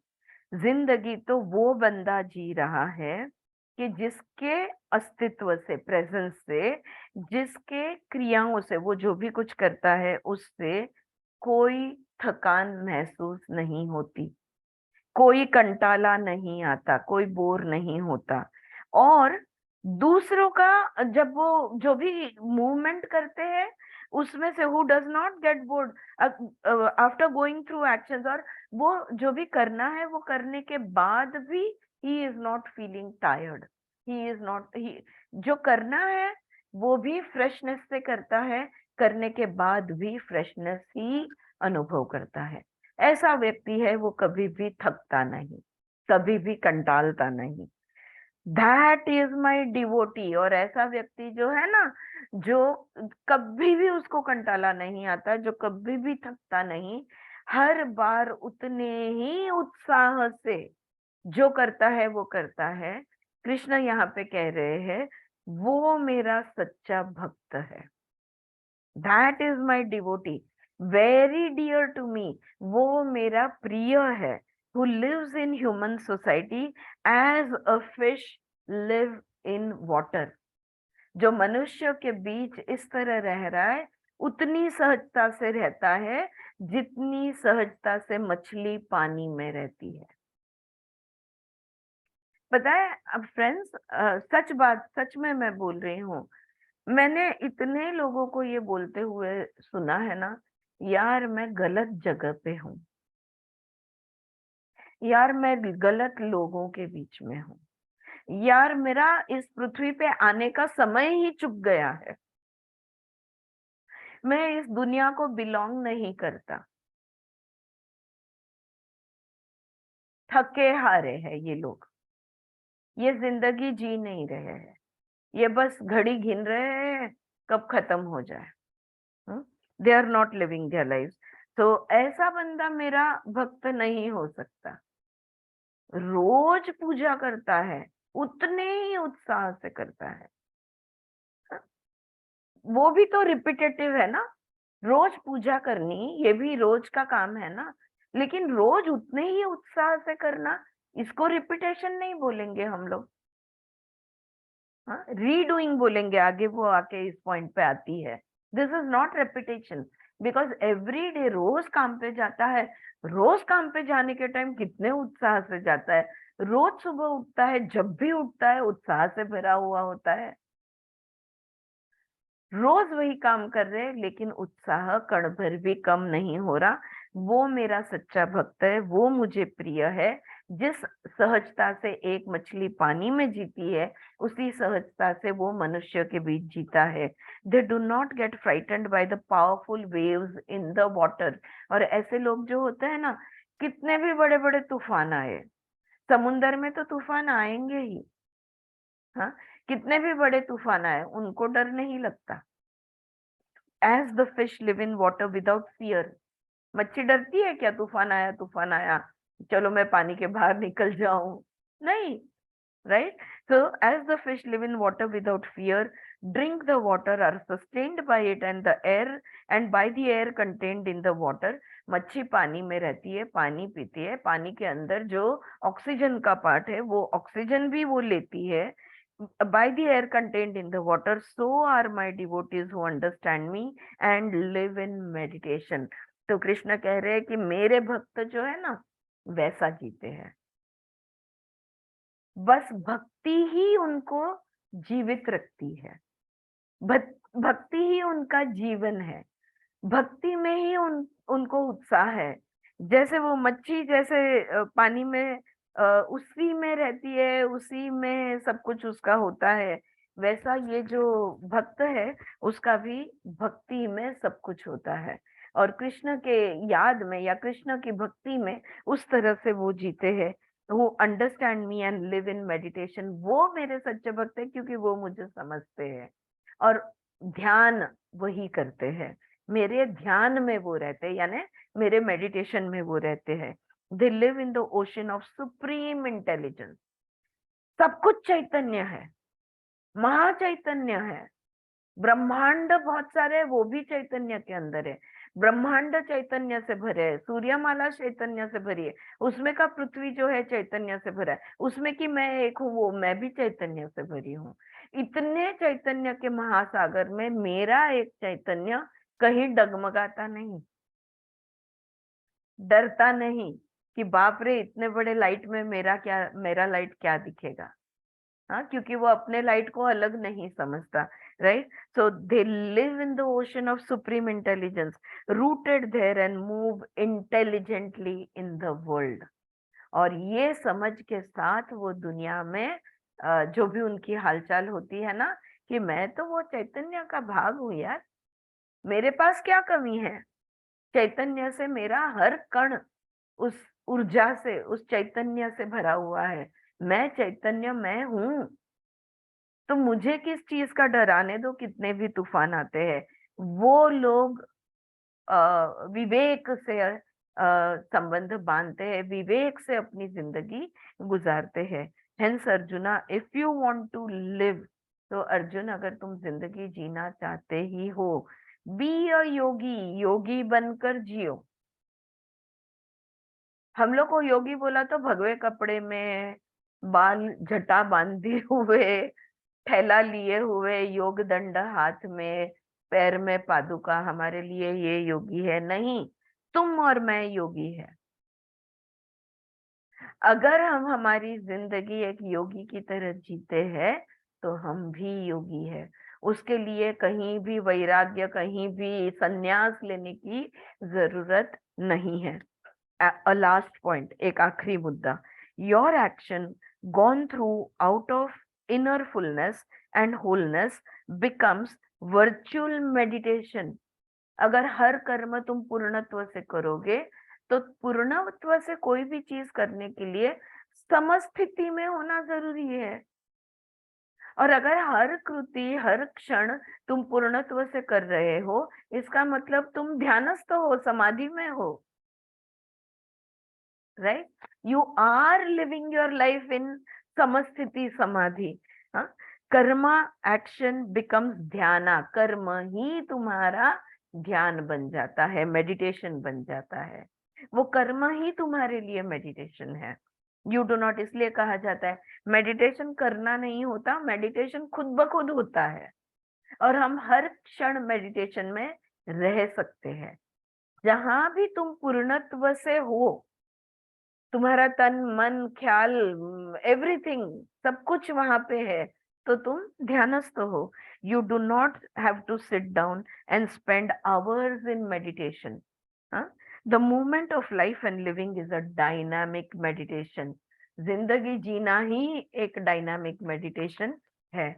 जिंदगी तो वो बंदा जी रहा है कि जिसके अस्तित्व से, प्रेजेंस से, जिसके क्रियाओं से, वो जो भी कुछ करता है उससे कोई थकान महसूस नहीं होती, कोई कंटाला नहीं आता, कोई बोर नहीं होता। और दूसरों का जब वो जो भी मूवमेंट करते हैं उसमें से who does not get bored after going through actions, और वो जो भी करना है वो करने के बाद भी he is not feeling tired, he is not, he जो करना है वो भी फ्रेशनेस से करता है, करने के बाद भी फ्रेशनेस ही अनुभव करता है। ऐसा व्यक्ति है, वो कभी भी थकता नहीं, कभी भी कंटालता नहीं। That is my devotee. और ऐसा व्यक्ति जो है ना, जो कभी भी उसको कंटाला नहीं आता, जो कभी भी थकता नहीं, हर बार उतने ही उत्साह से जो करता है वो करता है। कृष्ण यहाँ पे कह रहे हैं वो मेरा सच्चा भक्त है। That is my devotee, very dear to me, वो मेरा प्रिय है। Who lives in human society as a fish live in water, जो मनुष्य के बीच इस तरह रह रहा है उतनी सहजता से रहता है जितनी सहजता से मछली पानी में रहती है। पता है अब फ्रेंड्स, सच में मैं बोल रही हूँ, मैंने इतने लोगों को ये बोलते हुए सुना है ना, यार मैं गलत जगह पे हूँ, यार मैं गलत लोगों के बीच में हूँ, यार मेरा इस पृथ्वी पे आने का समय ही चुक गया है, मैं इस दुनिया को बिलोंग नहीं करता। थके हारे हैं ये लोग, ये जिंदगी जी नहीं रहे हैं, ये बस घड़ी गिन रहे हैं कब खत्म हो जाए। They are not living their life. तो ऐसा बंदा मेरा भक्त नहीं हो सकता। रोज पूजा करता है, उतने ही उत्साह से करता है, वो भी तो रिपीटेटिव है ना, रोज पूजा करनी ये भी रोज का काम है ना, लेकिन रोज उतने ही उत्साह से करना, इसको रिपीटेशन नहीं बोलेंगे हम लोग, हाँ रीडूइंग बोलेंगे। आगे वो आके इस पॉइंट पे आती है, this is not repetition, because every day रोज काम पे जाता है, रोज काम पे जाने के टाइम कितने उत्साह से जाता है, रोज सुबह उठता है, जब भी उठता है उत्साह से भरा हुआ होता है, रोज वही काम कर रहे हैं लेकिन उत्साह कण भर भी कम नहीं हो रहा। वो मेरा सच्चा भक्त है, वो मुझे प्रिय है। जिस सहजता से एक मछली पानी में जीती है उसी सहजता से वो मनुष्य के बीच जीता है। They do not gate frightened by the powerful waves in the water. और ऐसे लोग जो होते हैं ना, कितने भी बड़े बड़े तूफान आए, समुन्दर में तो तूफान आएंगे ही, हाँ कितने भी बड़े तूफान आए उनको डर नहीं लगता। As the fish live in water without fear. मच्छी डरती है क्या, तूफान आया चलो मैं पानी के बाहर निकल जाऊं, नहीं, right? So as the fish live in water without fear, drink the water, are sustained by it and the air and by the air contained in the water। मच्छी पानी में रहती है, पानी पीती है, पानी के अंदर जो ऑक्सीजन का पार्ट है वो ऑक्सीजन भी वो लेती है। by the air contained in the water, so are my devotees who understand me and live in meditation। तो कृष्ण कह रहे हैं कि मेरे भक्त जो है ना वैसा जीते हैं, बस भक्ति ही उनको जीवित रखती है, भक्ति ही उनका जीवन है, भक्ति में ही उनको उत्साह है। जैसे वो मच्छी जैसे पानी में उसी में रहती है, उसी में सब कुछ उसका होता है, वैसा ये जो भक्त है उसका भी भक्ति में सब कुछ होता है, और कृष्ण के याद में या कृष्ण की भक्ति में उस तरह से वो जीते हैं। वो understand me and live in meditation, वो मेरे सच्चे भक्त है क्योंकि वो मुझे समझते हैं और ध्यान वही करते हैं, मेरे ध्यान में वो रहते हैं, यानी मेरे मेडिटेशन में वो रहते हैं। दे live in the ocean of supreme intelligence. सब कुछ चैतन्य है, महाचैतन्य है। ब्रह्मांड बहुत सारे हैं, वो भी चैतन्य के अंदर है। ब्रह्मांड चैतन्य से भरे है, सूर्यमाला चैतन्य से भरी है, उसमें का पृथ्वी जो है चैतन्य से भरा है, उसमें कि मैं एक हूँ, वो मैं भी चैतन्य से भरी हूँ। इतने चैतन्य के महासागर में मेरा एक चैतन्य कहीं डगमगाता नहीं, डरता नहीं कि बाप रे इतने बड़े लाइट में मेरा लाइट क्या दिखेगा। हाँ, क्योंकि वो अपने लाइट को अलग नहीं समझता, right. So they live in the ocean of supreme intelligence, rooted there and move intelligently in the world. और ये समझ के साथ वो दुनिया में जो भी उनकी हालचाल होती है ना, कि मैं तो वो चैतन्य का भाग हूँ यार, मेरे पास क्या कमी है। चैतन्य से मेरा हर कण उस ऊर्जा से, उस चैतन्य से भरा हुआ है। मैं चैतन्य मैं हूँ, तो मुझे किस चीज का डर, आने दो कितने भी तूफान आते हैं। वो लोग विवेक से संबंध बांधते हैं, विवेक से अपनी जिंदगी गुजारते हैं। Hence Arjuna, if you want to live, तो अर्जुन अगर तुम जिंदगी जीना चाहते ही हो, बी अ योगी, योगी बनकर जियो। हम लोग को योगी बोला तो भगवे कपड़े में, बाल जटा बांधे हुए, थैला लिए हुए, योग दंड हाथ में, पैर में पादुका, हमारे लिए ये योगी है नहीं। तुम और मैं योगी है। अगर हम हमारी जिंदगी एक योगी की तरह जीते हैं तो हम भी योगी है। उसके लिए कहीं भी वैराग्य, कहीं भी संन्यास लेने की जरूरत नहीं है। A last point, एक आखिरी मुद्दा। Your action gone through out of inner fullness and wholeness becomes virtual meditation। अगर हर कर्म तुम पूर्णत्व से करोगे, तो पूर्णत्व से कोई भी चीज करने के लिए समस्थिति में होना जरूरी है। और अगर हर कृति, हर क्षण तुम पूर्णत्व से कर रहे हो, इसका मतलब तुम ध्यानस्थ हो, समाधि में हो, right? You are living your life in samasthiti samadhi। हाँ, कर्मा एक्शन बिकम्स ध्याना, कर्म ही तुम्हारा ध्यान बन जाता है, मेडिटेशन बन जाता है। वो कर्म ही तुम्हारे लिए मेडिटेशन है। यू डू नॉट, इसलिए कहा जाता है मेडिटेशन करना नहीं होता, मेडिटेशन खुद ब खुद होता है। और हम हर क्षण मेडिटेशन में रह सकते हैं। जहां भी तुम पूर्णत्व से हो, तुम्हारा तन मन ख्याल एवरीथिंग, सब कुछ वहां पे है, तो तुम ध्यानस्थ हो। You do not have to sit down and spend hours in meditation. The movement of life and living is a dynamic meditation. जिंदगी जीना ही एक डायनामिक मेडिटेशन है।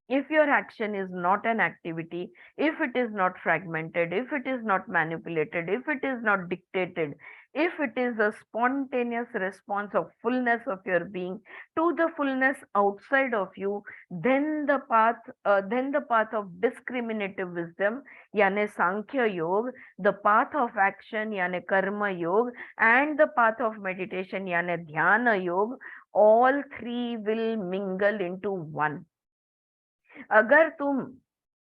If your action is not an activity, if it is not fragmented, if it is not manipulated, if it is not dictated, if it is a spontaneous response of fullness of your being to the fullness outside of you, then the path of discriminative wisdom, yani Sankhya Yoga, the path of action, yani Karma Yoga, and the path of meditation, yani Dhyana Yoga, all three will mingle into one। अगर तुम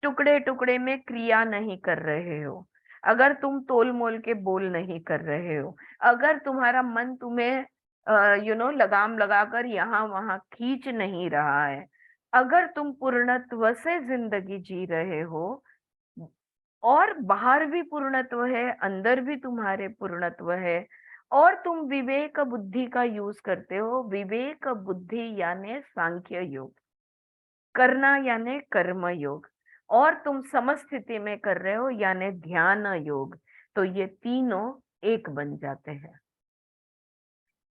टुकड़े टुकड़े में क्रिया नहीं कर रहे हो, अगर तुम तोल मोल के बोल नहीं कर रहे हो, अगर तुम्हारा मन तुम्हें लगाम लगाकर यहाँ वहां खींच नहीं रहा है, अगर तुम पूर्णत्व से जिंदगी जी रहे हो, और बाहर भी पूर्णत्व है, अंदर भी तुम्हारे पूर्णत्व है, और तुम विवेक बुद्धि का यूज करते हो, विवेक बुद्धि यानी सांख्य योग, करना यानी कर्म योग, और तुम समस्थिति में कर रहे हो यानी ध्यान योग, तो ये तीनों एक बन जाते हैं।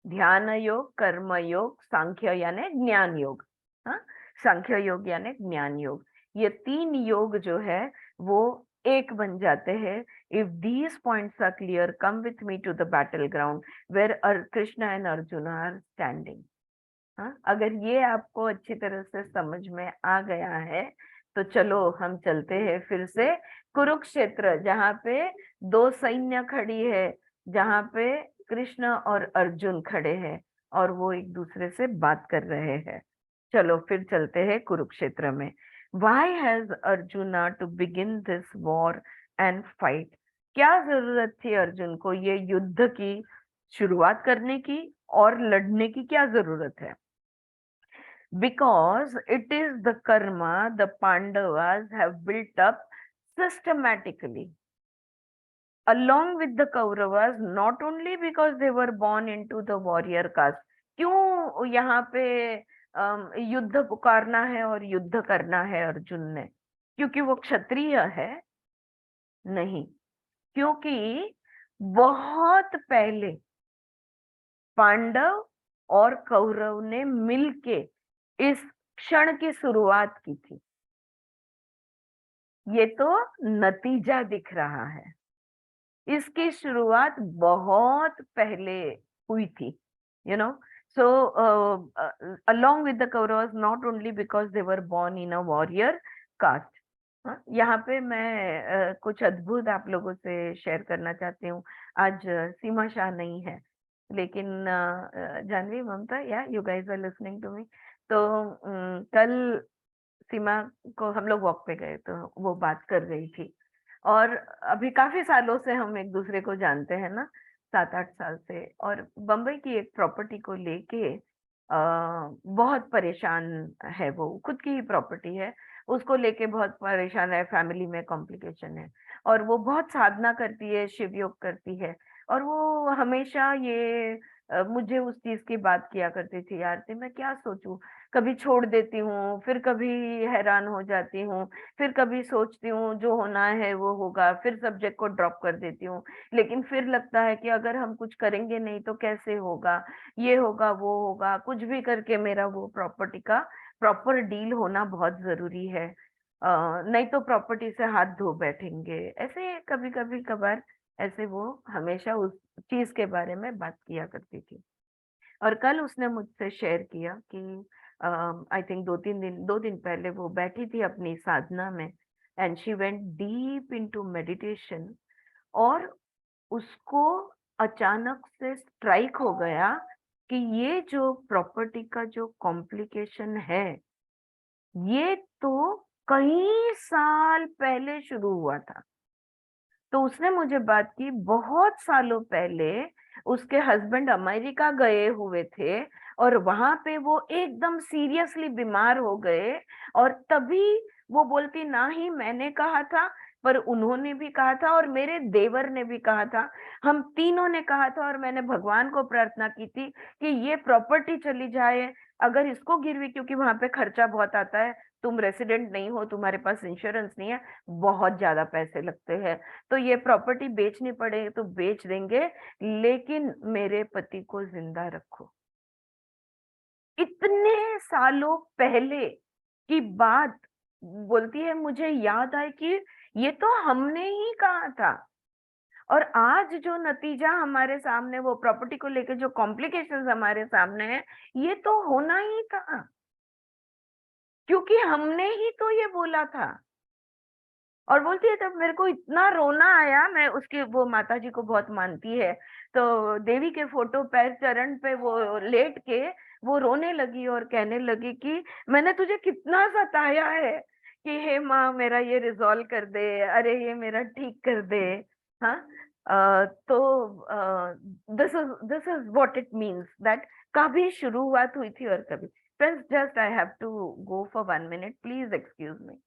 ध्यान योग, कर्म योग, सांख्य यानी ज्ञान योग। हाँ, सांख्य योग यानी ज्ञान योग। ये 3 योग जो है वो एक बन जाते हैं। If these points are clear, come with me to the battle ground where Krishna and Arjun are standing. हाँ, अगर ये आपको अच्छी तरह से समझ में आ गया है तो चलो हम चलते हैं फिर से कुरुक्षेत्र, जहाँ पे 2 सैन्य खड़ी है, जहाँ पे कृष्ण और अर्जुन खड़े हैं और वो एक दूसरे से बात कर रहे हैं। चलो फिर चलते हैं कुरुक्षेत्र में। Why has Arjuna to begin this war and fight? क्या जरूरत थी अर्जुन को ये युद्ध की शुरुआत करने की और लड़ने की क्या जरूरत है? Because it is the karma the Pandavas have built up systematically along with the Kauravas, not only because they were born into the warrior caste. क्यों यहाँ पे युद्ध पुकारना है और युद्ध करना है अर्जुन ने? क्योंकि वो क्षत्रिय है? नहीं, क्योंकि बहुत पहले पांडव और कौरव ने मिलके इस क्षण की शुरुआत की थी। ये तो नतीजा दिख रहा है, इसकी शुरुआत बहुत पहले हुई थी, you know. So along with the Kauravas, not only because they were born in a warrior caste. यहाँ पे मैं कुछ अद्भुत आप लोगों से शेयर करना चाहती हूँ। आज सीमा शाह नहीं है, लेकिन जानवी, ममता, या you guys are listening to me. तो कल सीमा को हम लोग वॉक पे गए तो वो बात कर रही थी, और अभी काफी सालों से हम एक दूसरे को जानते हैं ना, 7-8 साल से। और बम्बई की एक प्रॉपर्टी को लेके बहुत परेशान है। वो खुद की ही प्रॉपर्टी है, उसको लेके बहुत परेशान है, फैमिली में कॉम्प्लिकेशन है। और वो बहुत साधना करती है, शिव योग करती है। और वो हमेशा ये मुझे उस चीज की बात किया करती थी, यार थी मैं क्या सोचूं, कभी छोड़ देती हूँ, फिर कभी हैरान हो जाती हूँ, फिर कभी सोचती हूँ जो होना है वो होगा, फिर सब्जेक्ट को ड्रॉप कर देती हूँ। लेकिन फिर लगता है कि अगर हम कुछ करेंगे नहीं तो कैसे होगा, ये होगा वो होगा, कुछ भी करके मेरा वो प्रॉपर्टी का प्रॉपर डील होना बहुत जरूरी है। नहीं तो प्रॉपर्टी से हाथ धो बैठेंगे। ऐसे कभी कभी कभार ऐसे वो हमेशा उस चीज के बारे में बात किया करती थी। और कल उसने मुझसे शेयर किया कि आई थिंक 2 दिन पहले वो बैठी थी अपनी साधना में, and she went deep into meditation. और उसको अचानक से स्ट्राइक हो गया कि ये जो प्रॉपर्टी का जो कॉम्प्लिकेशन है, ये तो कई साल पहले शुरू हुआ था। तो उसने मुझे बात की, बहुत सालों पहले उसके हस्बैंड अमेरिका गए हुए थे और वहां पे वो एकदम सीरियसली बीमार हो गए। और तभी वो बोलती, ना ही मैंने कहा था, पर उन्होंने भी कहा था और मेरे देवर ने भी कहा था, हम तीनों ने कहा था। और मैंने भगवान को प्रार्थना की थी कि ये प्रॉपर्टी चली जाए, अगर इसको गिरवी, क्योंकि वहां पे खर्चा बहुत आता है, तुम रेसिडेंट नहीं हो, तुम्हारे पास इंश्योरेंस नहीं है, बहुत ज्यादा पैसे लगते हैं, तो ये प्रॉपर्टी बेचनी पड़े तो बेच देंगे, लेकिन मेरे पति को जिंदा रखो। इतने सालों पहले की बात बोलती है, मुझे याद आए कि ये तो हमने ही कहा था। और आज जो नतीजा हमारे सामने, वो प्रॉपर्टी को लेके जो कॉम्प्लिकेशंस हमारे सामने है, ये तो होना ही था, क्योंकि हमने ही तो ये बोला था। और बोलती है तब मेरे को इतना रोना आया, मैं उसकी वो माता जी को बहुत मानती है, तो देवी के फोटो पैर चरण पे वो लेट के वो रोने लगी और कहने लगी कि मैंने तुझे कितना सताया है कि हे माँ मेरा ये रिजॉल्व कर दे, अरे ये मेरा ठीक कर दे। हाँ, तो this is what it means that कभी शुरुआत हुई थी और कभी। Friends, just I have to go for 1 minute, please excuse me.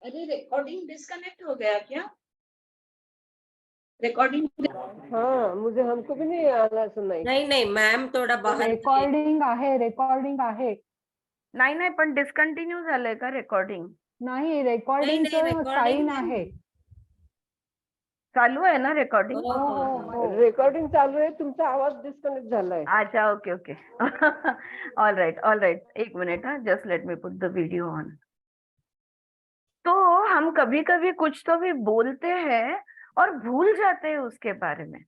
अरे रिकॉर्डिंग डिस्कनेक्ट हो गया क्या? रिकॉर्डिंग हाँ मुझे हमको भी नहीं आना सुनाई. नहीं नहीं मैम थोड़ा बाहर रेकॉर्डिंग आहे. नाही नाही पण डिस्कंटिन्यू झालंय का रेकॉर्डिंग? नाही नाही, रेकॉर्डिंगचं recording साईन नाही. आहे. चालू आहे ना रेकॉर्डिंग? हो, हो, हो. रेकॉर्डिंग चालू आहे, तुमचा आवाज डिस्कनेक्ट झालाय. अच्छा, ओके ओके. ऑल राइट, एक मिनट. हाँ, just let me put the video on. तो हम कभी कभी कुछ तो भी बोलते हैं और भूल जाते हैं उसके बारे में.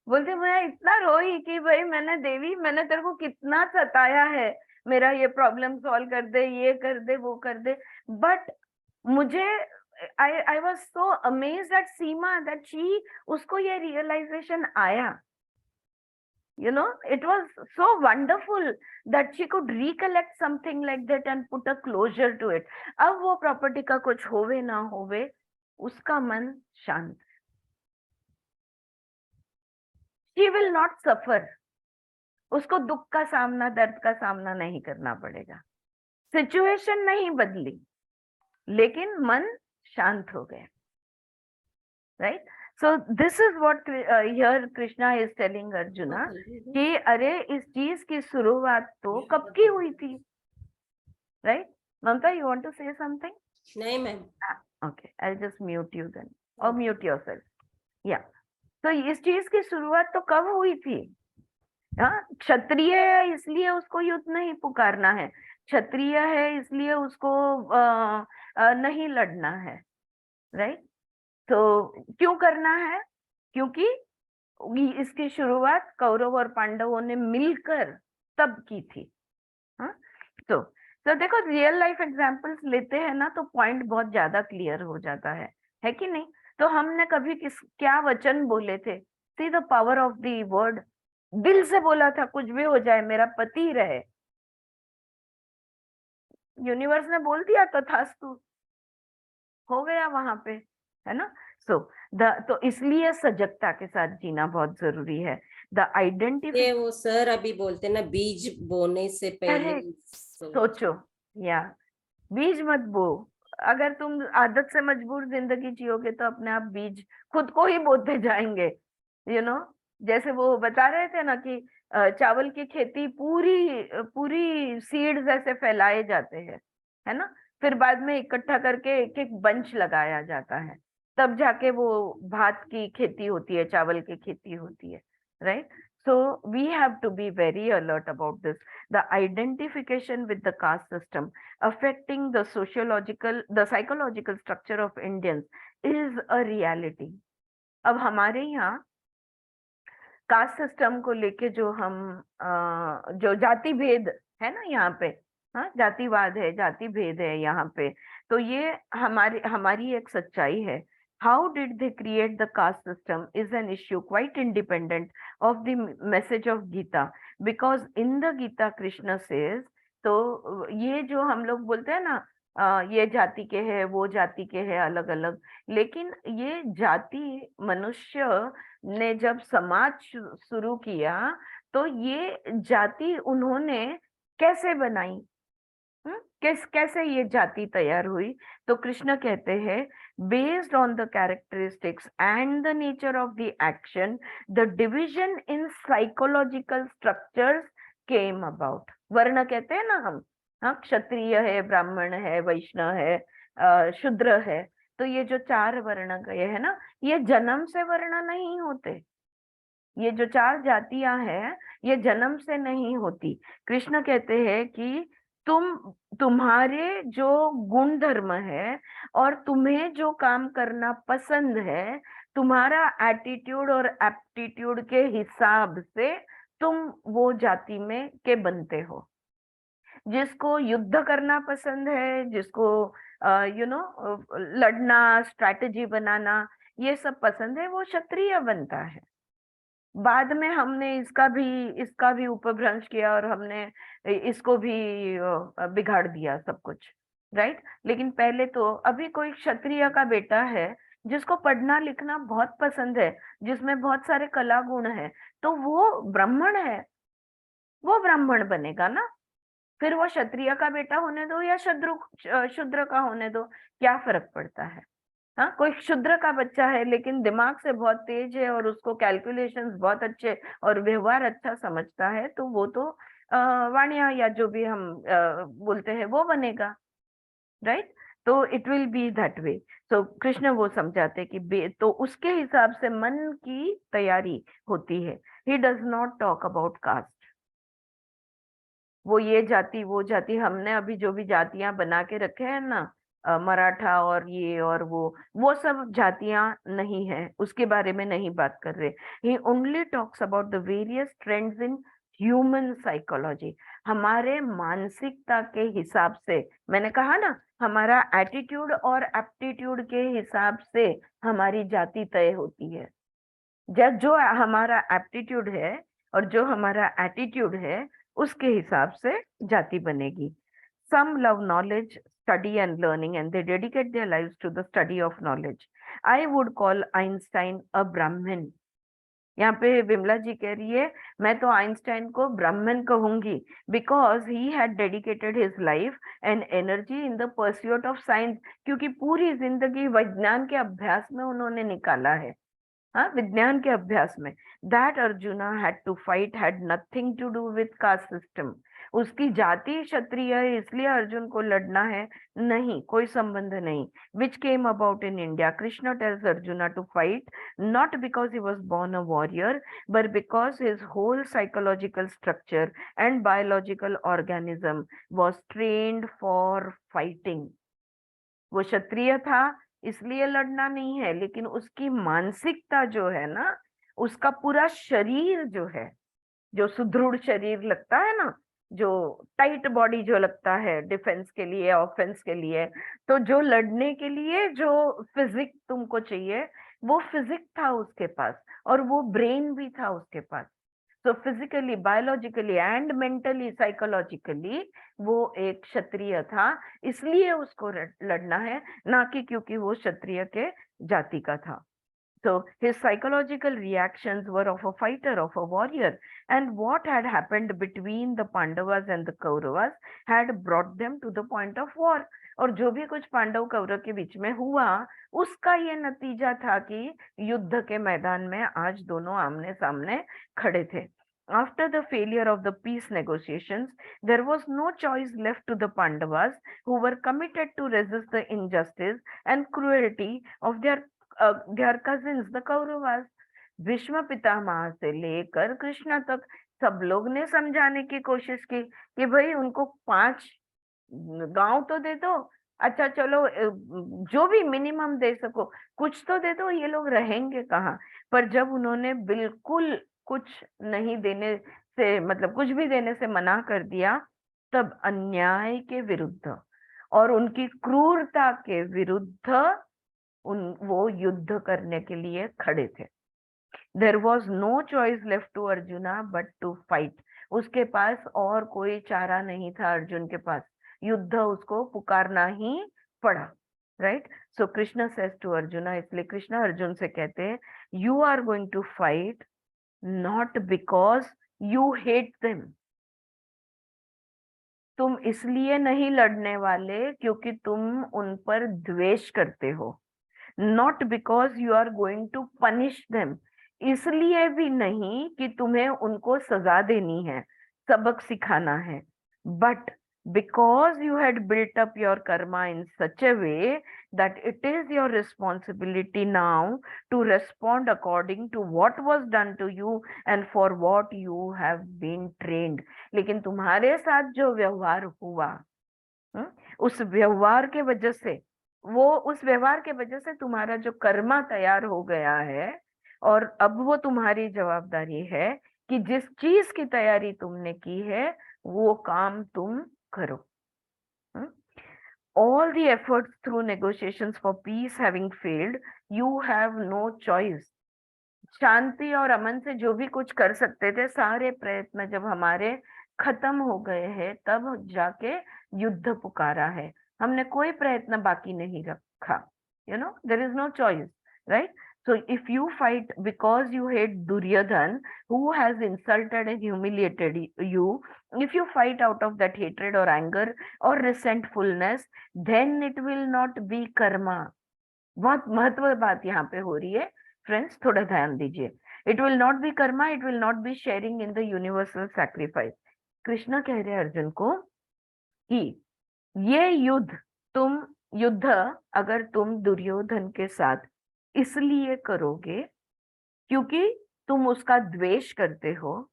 बोलते मैं इतना रोई कि भाई मैंने तेरे को कितना सताया है, मेरा ये प्रॉब्लम सॉल्व कर दे, ये कर दे, वो कर दे. बट मुझे I was so amazed eight Seema that she, उसको ये रियलाइजेशन आया. You know, it was so wonderful that she could recollect something like that and put a closure to it. अब वो प्रॉपर्टी का कुछ होवे ना होवे, उसका मन शांत. She will not suffer. उसको दुख का सामना, दर्द का सामना नहीं करना पड़ेगा. सिचुएशन नहीं बदली, लेकिन मन शांत हो गया. Right? So this is what here Krishna is telling Arjuna कि अरे इस चीज की शुरुआत तो कब की हुई थी. Right? Mamta, you want to say something? नहीं ma'am. Okay, I'll just mute you then, or mute yourself. Yeah. तो इस चीज की शुरुआत तो कब हुई थी? हाँ, क्षत्रिय है इसलिए उसको युद्ध नहीं पुकारना है, क्षत्रिय है इसलिए उसको नहीं लड़ना है. राइट? तो क्यों करना है? क्योंकि इसकी शुरुआत कौरव और पांडवों ने मिलकर तब की थी. हाँ, तो देखो रियल लाइफ एग्जांपल्स लेते हैं ना तो पॉइंट बहुत ज्यादा क्लियर हो जाता है कि नहीं? तो हमने कभी क्या वचन बोले थे? See the power of the word. दिल से बोला था कुछ भी हो जाए मेरा पति रहे, यूनिवर्स ने बोल दिया तो तथास्तु हो गया वहां पे, है ना? तो इसलिए सजगता के साथ जीना बहुत जरूरी है. द आइडेंटिटी, वो सर अभी बोलते ना बीज बोने से पहले सोचो. या बीज मत बो. अगर तुम आदत से मजबूर जिंदगी जियोगे तो अपने आप बीज खुद को ही बोते जाएंगे. यू नो, जैसे वो बता रहे थे ना कि चावल की खेती पूरी सीड्स ऐसे फैलाए जाते हैं, है ना? फिर बाद में इकट्ठा करके एक एक बंच लगाया जाता है, तब जाके वो भात की खेती होती है, चावल की खेती होती है. Right? So we have to be very alert about this. The identification with the caste system affecting the psychological structure of Indians is a reality. अब हमारे यहाँ कास्ट सिस्टम को लेके जो हम जो जाति भेद है ना यहाँ पे, हाँ, जातिवाद है, जाति भेद है यहाँ पे, तो ये हमारी एक सच्चाई है. How did they create the caste system is an issue quite independent of the message of Gita, because in the Gita Krishna says, तो ये जो हम लोग बोलते हैं ना ये जाति के है, वो जाति के है, अलग अलग, लेकिन ये जाति मनुष्य ने जब समाज शुरू किया तो ये जाति उन्होंने कैसे बनाई, कैसे ये जाति तैयार हुई? तो कृष्ण कहते हैं based on the characteristics and the nature of the action the division in psychological structures came about. वर्ण कहते हैं ना हम, हाँ, क्षत्रिय है, ब्राह्मण है, वैष्णव है, शूद्र है. तो ये जो 4 वर्ण गए है ना, ये जन्म से वर्ण नहीं होते. ये जो 4 जातियां हैं ये जन्म से नहीं होती. कृष्ण कहते हैं कि तुम्हारे जो गुण धर्म है और तुम्हें जो काम करना पसंद है, तुम्हारा एटीट्यूड और एप्टीट्यूड के हिसाब से तुम वो जाति में के बनते हो. जिसको युद्ध करना पसंद है, जिसको लड़ना, स्ट्रैटेजी बनाना, ये सब पसंद है, वो क्षत्रिय बनता है. बाद में हमने इसका भी उपभ्रंश किया और हमने इसको भी बिगाड़ दिया सब कुछ. राइट? लेकिन पहले तो अभी कोई क्षत्रिय का बेटा है जिसको पढ़ना लिखना बहुत पसंद है, जिसमें बहुत सारे कला गुण है, तो वो ब्राह्मण है, वो ब्राह्मण बनेगा ना. फिर वो क्षत्रिय का बेटा होने दो या शूद्र का होने दो, क्या फर्क पड़ता है। हाँ, कोई शूद्र का बच्चा है लेकिन दिमाग से बहुत तेज है और उसको कैलकुलेशंस बहुत अच्छे और व्यवहार अच्छा समझता है, तो वो तो वाणिया या जो भी हम बोलते हैं वो बनेगा, राइट। तो it will be that way. So Krishna वो समझाते कि तो उसके हिसाब से मन की तैयारी होती है। He does not talk about cast. वो ये जाति वो जाति, हमने अभी जो भी जातियां बना के रखे हैं ना, मराठा और ये और वो सब जातियां नहीं है, उसके बारे में नहीं बात कर रहे। He only talks about the various trends in human psychology. हमारे मानसिकता के हिसाब से, मैंने कहा ना, हमारा एटीट्यूड और एप्टीट्यूड के हिसाब से हमारी जाति तय होती है। जब जो हमारा एप्टीट्यूड है और जो हमारा एटीट्यूड है, उसके हिसाब से जाति बनेगी। Some love knowledge, study and learning, and they dedicate their lives to the study of knowledge. I would call Einstein a Brahmin. यहाँ पे विमला जी कह रही है, मैं तो आइंस्टाइन को ब्राह्मण कहूंगी, because he had dedicated his life and energy in the pursuit of science. क्योंकि पूरी जिंदगी विज्ञान के अभ्यास में उन्होंने निकाला है। हाँ, विज्ञान के अभ्यास में। That Arjuna had to fight had nothing to do with caste system. उसकी जाति क्षत्रिय है इसलिए अर्जुन को लड़ना है, नहीं, कोई संबंध नहीं। Which came about in India. Krishna tells Arjuna to fight not because he was born a warrior, but because his whole psychological structure and biological organism was trained for fighting. वो क्षत्रिय था इसलिए लड़ना नहीं है, लेकिन उसकी मानसिकता जो है ना, उसका पूरा शरीर जो है, जो सुदृढ़ शरीर लगता है ना, जो टाइट बॉडी जो लगता है डिफेंस के लिए ऑफेंस के लिए, तो जो लड़ने के लिए जो फिजिक तुमको चाहिए, वो फिजिक था उसके पास और वो ब्रेन भी था उसके पास। So physically, biologically and mentally, psychologically वो एक क्षत्रिय था, इसलिए उसको लड़ना है, ना कि क्योंकि वो क्षत्रिय के जाति का था। So his psychological reactions were of a fighter, of a warrior, and what had happened between the Pandavas and the Kauravas had brought them to the point of war. और जो भी कुछ पांडव कौरव के बीच में हुआ, उसका ये नतीजा था कि युद्ध के मैदान में आज दोनों आमने सामने खड़े थे। After the failure of the peace negotiations, there was no choice left to the Pandavas, who were committed to resist the injustice and cruelty of their cousins, the Kauravas. Bhishma Pitamah से लेकर कृष्ण तक सब लोग ने समझाने की कोशिश की कि भाई उनको 5 गांव तो दे दो, अच्छा चलो जो भी मिनिमम दे सको कुछ तो दे दो, ये लोग रहेंगे कहाँ। पर जब उन्होंने बिल्कुल कुछ नहीं देने से, मतलब कुछ भी देने से मना कर दिया, तब अन्याय के विरुद्ध और उनकी क्रूरता के विरुद्ध वो युद्ध करने के लिए खड़े थे। There was no choice left to Arjuna but to fight. उसके पास और कोई चारा नहीं था, अर्जुन के पास युद्ध उसको पुकारना ही पड़ा, right. So Krishna says to Arjuna, इसलिए कृष्ण अर्जुन से कहते हैं, you are going to fight not because you hate them. तुम इसलिए नहीं लड़ने वाले क्योंकि तुम उन पर द्वेष करते हो, not because you are going to punish them, इसलिए भी नहीं कि तुम्हें उनको सजा देनी है, सबक सिखाना है, but because you had built up your karma in such a way that it is your responsibility now to respond according to what was done to you and for what you have been trained. लेकिन तुम्हारे साथ जो व्यवहार हुआ, उस व्यवहार के वजह से, उस व्यवहार के वजह से तुम्हारा जो कर्मा तैयार हो गया है, और अब वो तुम्हारी जवाबदारी है कि जिस चीज की तैयारी तुमने की है वो काम तुम करो। All the efforts through negotiations for peace having failed, you have no choice. शांति और अमन से जो भी कुछ कर सकते थे, सारे प्रयत्न जब हमारे खत्म हो गए हैं, तब जाके युद्ध पुकारा है, हमने कोई प्रयत्न बाकी नहीं रखा। There is no choice, right. So if you fight because you hate Duryodhan, who has insulted and humiliated you, if you fight out of that hatred or anger or resentfulness, then it will not be karma. बहुत महत्व बात यहाँ पे हो रही है friends, थोड़ा ध्यान दीजिए. It will not be Karma, it will not be sharing in the universal sacrifice. Krishna कह रहे हैं अर्जुन को कि ये युद्ध अगर तुम दुर्योधन के साथ इसलिए करोगे क्योंकि तुम उसका द्वेष करते हो,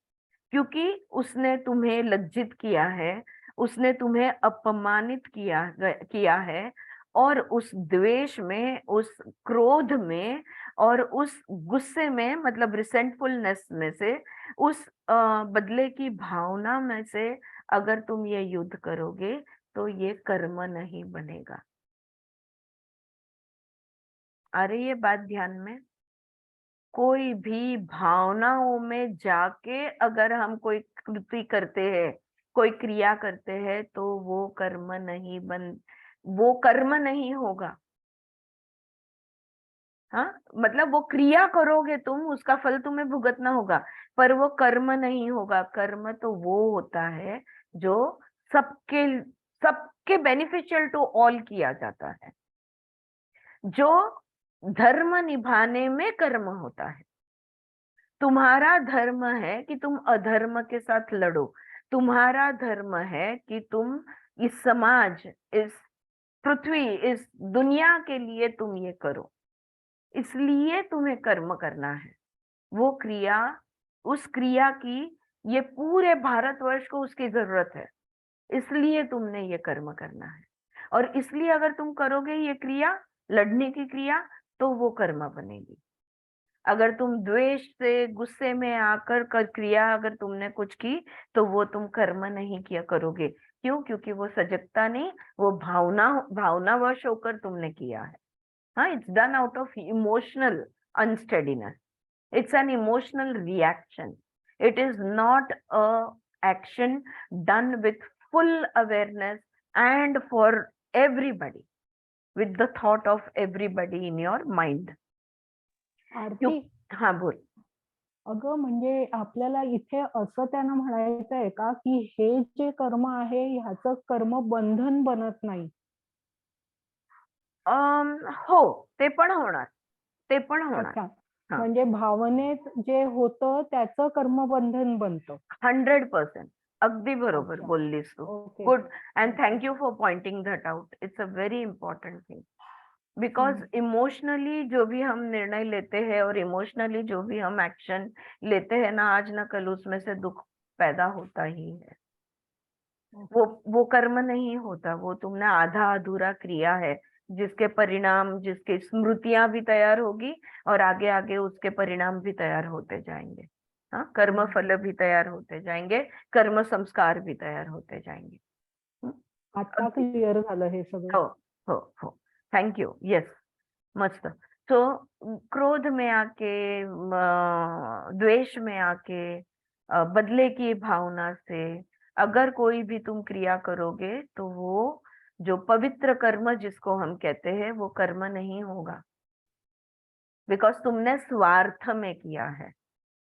क्योंकि उसने तुम्हें लज्जित किया है, उसने तुम्हें अपमानित किया है, और उस द्वेष में, उस क्रोध में और उस गुस्से में, मतलब रिसेंटफुलनेस में से, उस बदले की भावना में से अगर तुम ये युद्ध करोगे तो ये कर्म नहीं बनेगा. आ रही है बात ध्यान में? कोई भी भावनाओं में जाके अगर हम कोई कृति करते हैं, कोई क्रिया करते हैं, तो वो कर्म नहीं होगा. हाँ, मतलब वो क्रिया करोगे तुम, उसका फल तुम्हें भुगतना होगा, पर वो कर्म नहीं होगा. कर्म तो वो होता है जो सबके बेनिफिशियल टू ऑल किया जाता है. जो धर्म निभाने में कर्म होता है. तुम्हारा धर्म है कि तुम अधर्म के साथ लड़ो. तुम्हारा धर्म है कि तुम इस समाज, इस पृथ्वी, इस दुनिया के लिए तुम ये करो. इसलिए तुम्हें कर्म करना है. वो क्रिया, उस क्रिया की ये पूरे भारतवर्ष को उसकी जरूरत है, इसलिए तुमने ये कर्म करना है. और इसलिए अगर तुम करोगे ये क्रिया, लड़ने की क्रिया, तो वो कर्म बनेगी. अगर तुम द्वेष से, गुस्से में आकर क्रिया अगर तुमने कुछ की, तो वो तुम कर्म नहीं किया करोगे. क्यों? क्योंकि वो सजगता नहीं, वो भावनावश होकर तुमने किया है. हाँ, it's done out of emotional unsteadiness. It's an emotional reaction. It is not a action done with full awareness and for everybody, with the thought of everybody in your mind. आरती, हाँ बोल. अगं म्हणजे आपल्याला इथे असं त्यांना म्हणायचं आहे का की हे जे कर्म आहे ह्याचं कर्म बंधन बनत नाही? हो, ते पण होणार. अच्छा, म्हणजे भावनेत जे होतं त्याचं कर्म बंधन बनतं. 100%. अगदी बरोबर बोललीस तू. Good, and thank you for pointing that out. It's a very important thing, because emotionally जो भी हम निर्णय लेते हैं और इमोशनली जो भी हम एक्शन लेते हैं ना, आज ना कल उसमें से दुख पैदा होता ही है. वो कर्म नहीं होता. वो तुमने आधा अधूरा क्रिया है, जिसके परिणाम, जिसकी स्मृतियां भी तैयार होगी और आगे आगे उसके परिणाम भी तैयार होते जाएंगे. हाँ, कर्म फल भी तैयार होते जाएंगे, कर्म संस्कार भी तैयार होते जाएंगे. आता क्लिअर झालं हे सगळं. हो हो हो, थैंक यू. यस, मस्त. तो क्रोध में आके, द्वेष में आके, बदले की भावना से अगर कोई भी तुम क्रिया करोगे, तो वो जो पवित्र कर्म जिसको हम कहते हैं, वो कर्म नहीं होगा. बिकॉज तुमने स्वार्थ में किया है.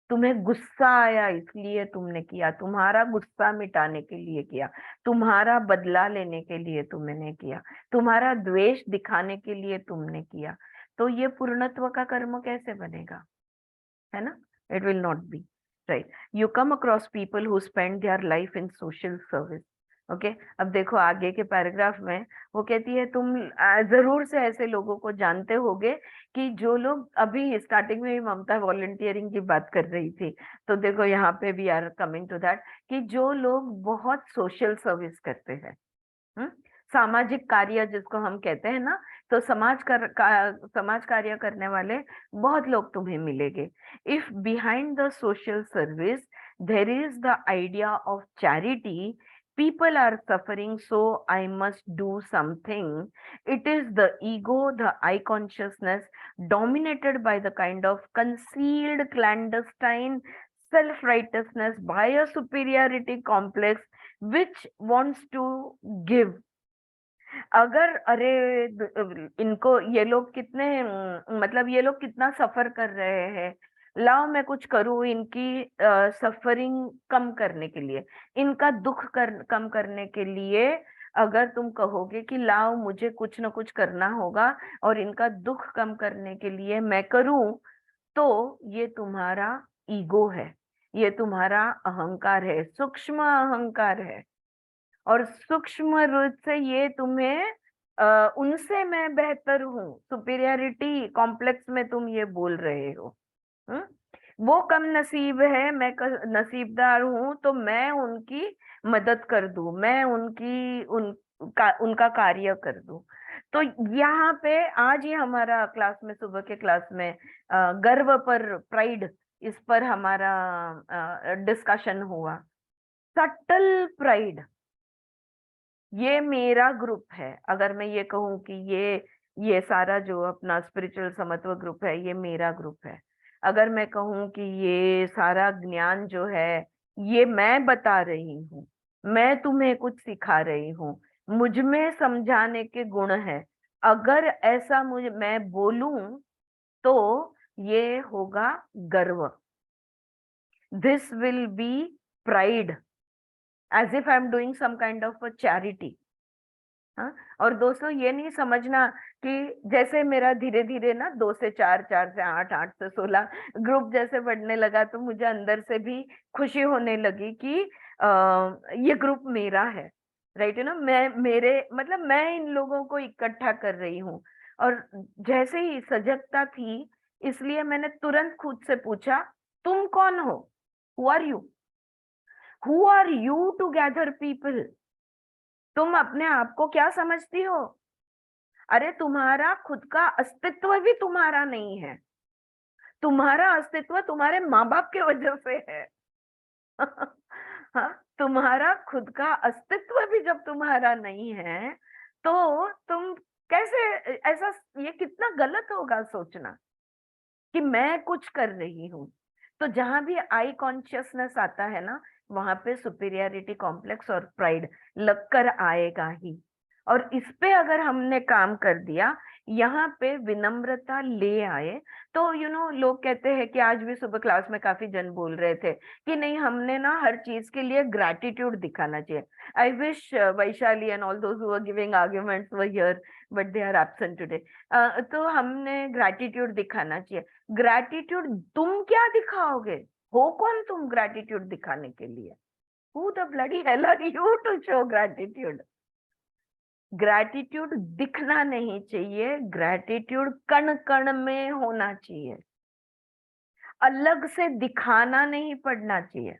तुम्हें गुस्सा आया इसलिए तुमने किया, तुम्हारा गुस्सा मिटाने के लिए किया, तुम्हारा बदला लेने के लिए तुमने किया, तुम्हारा द्वेष दिखाने के लिए तुमने किया. तो ये पूर्णत्व का कर्म कैसे बनेगा? है ना? It will not be right. You come across people who spend their life in social service. Okay, अब देखो आगे के पैराग्राफ में वो कहती है, तुम जरूर से ऐसे लोगों को जानते होगे कि जो लोग, अभी स्टार्टिंग में भी ममता वॉलंटियरिंग की बात कर रही थी, तो देखो यहाँ पे भी आर कमिंग टू दैट, कि जो लोग बहुत सोशल सर्विस करते हैं, सामाजिक कार्य जिसको हम कहते हैं ना, तो समाज कार्य करने वाले बहुत लोग तुम्हें मिलेंगे. If behind the social service there is the idea of charity, people are suffering, so I must do something. It is the ego, the I consciousness, dominated by the kind of concealed clandestine self-righteousness by a superiority complex, which wants to give. अगर अरे इनको ये लोग कितने मतलब ये लोग कितना सफर कर रहे हैं, लाओ मैं कुछ करूं इनकी सफरिंग कम करने के लिए, इनका दुख कम करने के लिए। अगर तुम कहोगे कि लाओ मुझे कुछ ना कुछ करना होगा और इनका दुख कम करने के लिए मैं करूं, तो ये तुम्हारा ईगो है, ये तुम्हारा अहंकार है, सूक्ष्म अहंकार है। और सूक्ष्म रूप से ये तुम्हें उनसे मैं बेहतर हूँ, सुपीरियरिटी कॉम्प्लेक्स में तुम ये बोल रहे हो। हम्म? वो कम नसीब है, मैं नसीबदार हूं, तो मैं उनकी मदद कर दूं, मैं उनका कार्य कर दूं। तो यहाँ पे आज ही हमारा क्लास में, सुबह के क्लास में गर्व पर, प्राइड, इस पर हमारा डिस्कशन हुआ। सटल प्राइड, ये मेरा ग्रुप है। अगर मैं ये कहूं कि ये सारा जो अपना स्पिरिचुअल समत्व ग्रुप है ये मेरा ग्रुप है, अगर मैं कहूं कि ये सारा ज्ञान जो है ये मैं बता रही हूँ, मैं तुम्हें कुछ सिखा रही हूँ, मुझ में समझाने के गुण है, अगर ऐसा मैं बोलूं तो ये होगा गर्व। This will be pride, as if I am doing some kind of a charity. हाँ, और दोस्तों ये नहीं समझना कि जैसे मेरा धीरे धीरे ना 2 से 4, 4 से 8, 8 से 16 ग्रुप जैसे बढ़ने लगा, तो मुझे अंदर से भी खुशी होने लगी कि ये ग्रुप मेरा है, राइट है ना। मैं इन लोगों को इकट्ठा कर रही हूँ। और जैसे ही सजगता थी, इसलिए मैंने तुरंत खुद से पूछा, तुम कौन हो? Who are you? Who are you to gather people? तुम अपने आप को क्या समझती हो? अरे तुम्हारा खुद का अस्तित्व भी तुम्हारा नहीं है, तुम्हारा अस्तित्व तुम्हारे माँ बाप के वजह से है। हाँ, तुम्हारा खुद का अस्तित्व भी जब तुम्हारा नहीं है, तो तुम कैसे ऐसा, ये कितना गलत होगा सोचना कि मैं कुछ कर रही हूँ। तो जहां भी आई कॉन्शियसनेस आता है ना, वहां पे सुपीरियरिटी कॉम्प्लेक्स और प्राइड लगकर आएगा ही। और इस पे अगर हमने काम कर दिया, यहाँ पे विनम्रता ले आए, तो लोग कहते हैं कि आज भी सुबह क्लास में काफी जन बोल रहे थे कि नहीं, हमने ना हर चीज के लिए ग्रैटिट्यूड दिखाना चाहिए। I wish Vaishali and all those who are giving arguments were here, but they are absent today. तो हमने ग्रैटिट्यूड दिखाना चाहिए। ग्रैटिट्यूड तुम क्या दिखाओगे? हो कौन तुम ग्रैटिट्यूड दिखाने के लिए? Who the bloody hell are you to show gratitude? Gratitude दिखना नहीं चाहिए, ग्रैटिट्यूड कण कण में होना चाहिए, अलग से दिखाना नहीं पड़ना चाहिए।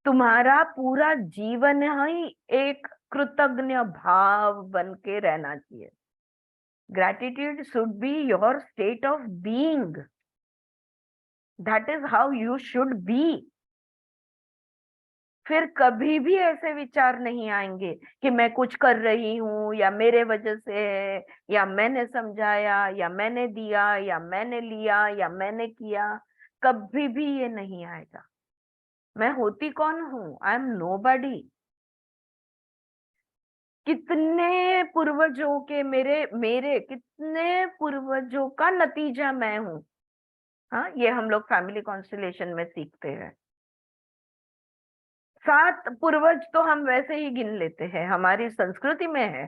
तुम्हारा पूरा जीवन ही एक कृतज्ञ भाव बन के रहना चाहिए। Gratitude should be your state of being, that is how you should be. फिर कभी भी ऐसे विचार नहीं आएंगे कि मैं कुछ कर रही हूं, या मेरे वजह से है, या मैंने समझाया, या मैंने दिया, या मैंने लिया, या मैंने किया। कभी भी ये नहीं आएगा। मैं होती कौन हूं? I am nobody. कितने पूर्वजों के, मेरे मेरे कितने पूर्वजों का नतीजा मैं हूं। हाँ, ये हम लोग फैमिली कॉन्स्टलेशन में सीखते हैं। 7 पूर्वज तो हम वैसे ही गिन लेते हैं, हमारी संस्कृति में है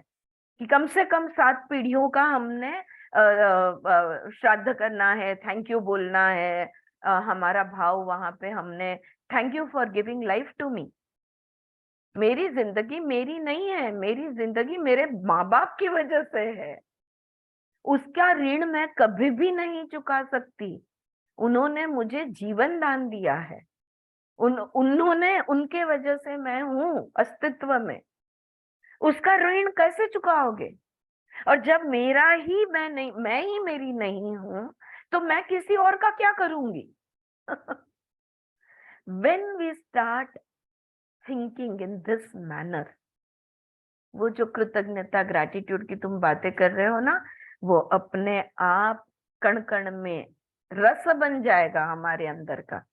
कि कम से कम 7 पीढ़ियों का हमने श्राद्ध करना है, थैंक यू बोलना है। हमारा भाव वहां पे हमने, thank you for giving life to me. मेरी जिंदगी मेरी नहीं है, मेरी जिंदगी मेरे माँ बाप की वजह से है। उसका ऋण मैं कभी भी नहीं चुका सकती। उन्होंने मुझे जीवन दान दिया है, उन्होंने, उनके वजह से मैं हूं अस्तित्व में। उसका ऋण कैसे चुकाओगे? और जब मेरा ही मैं नहीं, मैं ही मेरी नहीं हूं, तो मैं किसी और का क्या करूंगी? When we start thinking in this manner, वो जो कृतज्ञता, ग्रैटिट्यूड की तुम बातें कर रहे हो ना, वो अपने आप कण कण में रस बन जाएगा हमारे अंदर का।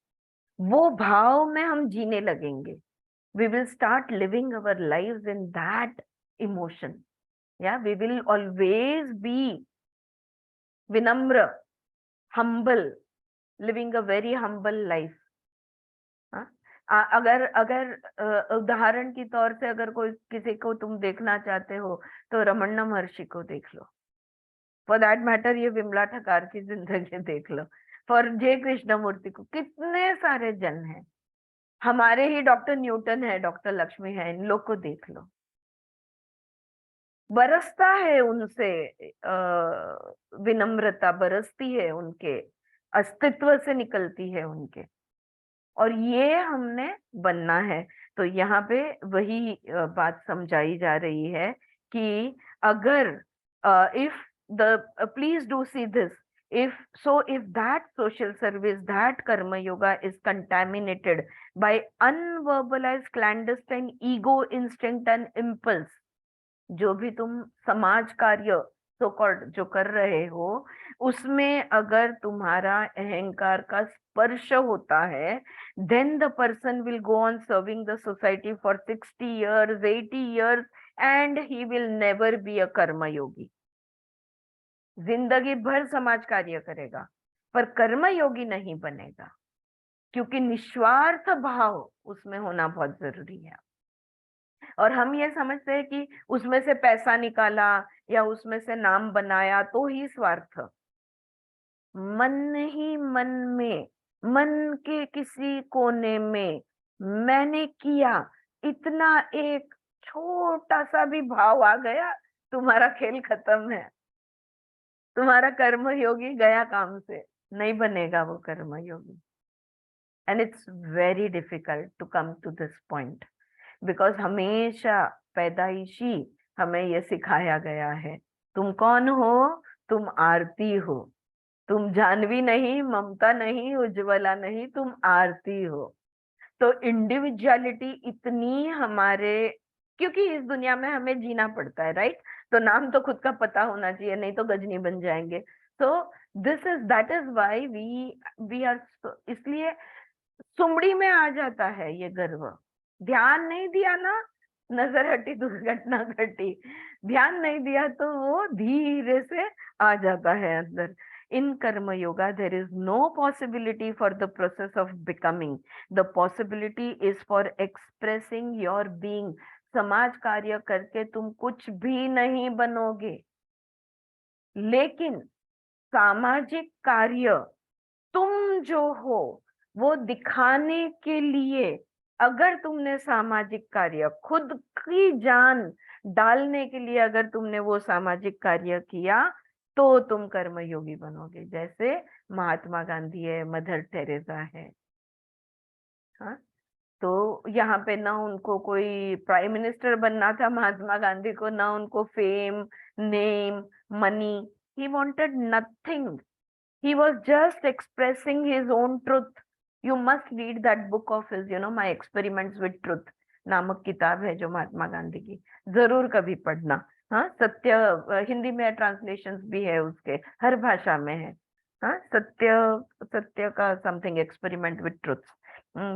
वो भाव में हम जीने लगेंगे। We will start living our lives in that emotion. Yeah, we will always be vinamra, humble, living a very humble life. हाँ? अगर अगर उदाहरण की तौर से अगर कोई किसी को तुम देखना चाहते हो तो रमन्ना महर्षि को देख लो, फॉर दैट मैटर ये विमला ठकार की जिंदगी देख लो, फॉर जे कृष्णमूर्ति को कितने सारे जन हैं, हमारे ही डॉक्टर न्यूटन है, डॉक्टर लक्ष्मी है, इन लोग को देख लो, बरसता है उनसे विनम्रता बरसती है, उनके अस्तित्व से निकलती है उनके, और ये हमने बनना है। तो यहाँ पे वही बात समझाई जा रही है कि अगर if the please do see this, if that social service, that karma yoga is contaminated by unverbalized clandestine ego instinct and impulse, जो भी तुम समाज कार्य सो कॉल्ड जो कर रहे हो उसमें अगर तुम्हारा अहंकार का स्पर्श होता है, then the person will go on serving the society for 60 years, 80 years and he will never be a कर्म योगी। जिंदगी भर समाज कार्य करेगा पर कर्म योगी नहीं बनेगा, क्योंकि निस्वार्थ भाव उसमें होना बहुत जरूरी है। और हम ये समझते हैं कि उसमें से पैसा निकाला या उसमें से नाम बनाया तो ही स्वार्थ। मन ही मन में, मन के किसी कोने में मैंने किया, इतना एक छोटा सा भी भाव आ गया, तुम्हारा खेल खत्म है, तुम्हारा कर्म योगी गया काम से, नहीं बनेगा वो कर्म योगी। And it's very difficult to come to this point, because हमेशा पैदाइशी हमें ये सिखाया गया है, तुम कौन हो, तुम आरती हो, तुम जानवी नहीं, ममता नहीं, उज्ज्वला नहीं, तुम आरती हो। तो इंडिविजुअलिटी इतनी हमारे, क्योंकि इस दुनिया में हमें जीना पड़ता है, राइट? तो नाम तो खुद का पता होना चाहिए, नहीं तो गजनी बन जाएंगे। तो that is why we are, इसलिए सुमड़ी में आ जाता है ये गर्व। ध्यान नहीं दिया ना, नजर हटी, दुर्घटना घटी, ध्यान नहीं दिया तो वो धीरे से आ जाता है अंदर। In Karma Yoga, there is no possibility for the process of becoming. The possibility is for expressing your being. समाज कार्य करके तुम कुछ भी नहीं बनोगे, लेकिन सामाजिक कार्य तुम जो हो वो दिखाने के लिए, अगर तुमने सामाजिक कार्य खुद की जान डालने के लिए अगर तुमने वो सामाजिक कार्य किया तो तुम कर्मयोगी बनोगे। जैसे महात्मा गांधी है, मदर टेरेसा है, हाँ, तो यहाँ पे ना उनको कोई प्राइम मिनिस्टर बनना था महात्मा गांधी को, ना उनको fame, name, money, he wanted nothing, he was just expressing his own truth. You must read that book of his, My Experiments with Truth नामक किताब है जो महात्मा गांधी की, जरूर कभी पढ़ना। हाँ, सत्य, हिंदी में ट्रांसलेशंस भी है उसके, हर भाषा में है। हाँ, सत्य का something, experiment with truth,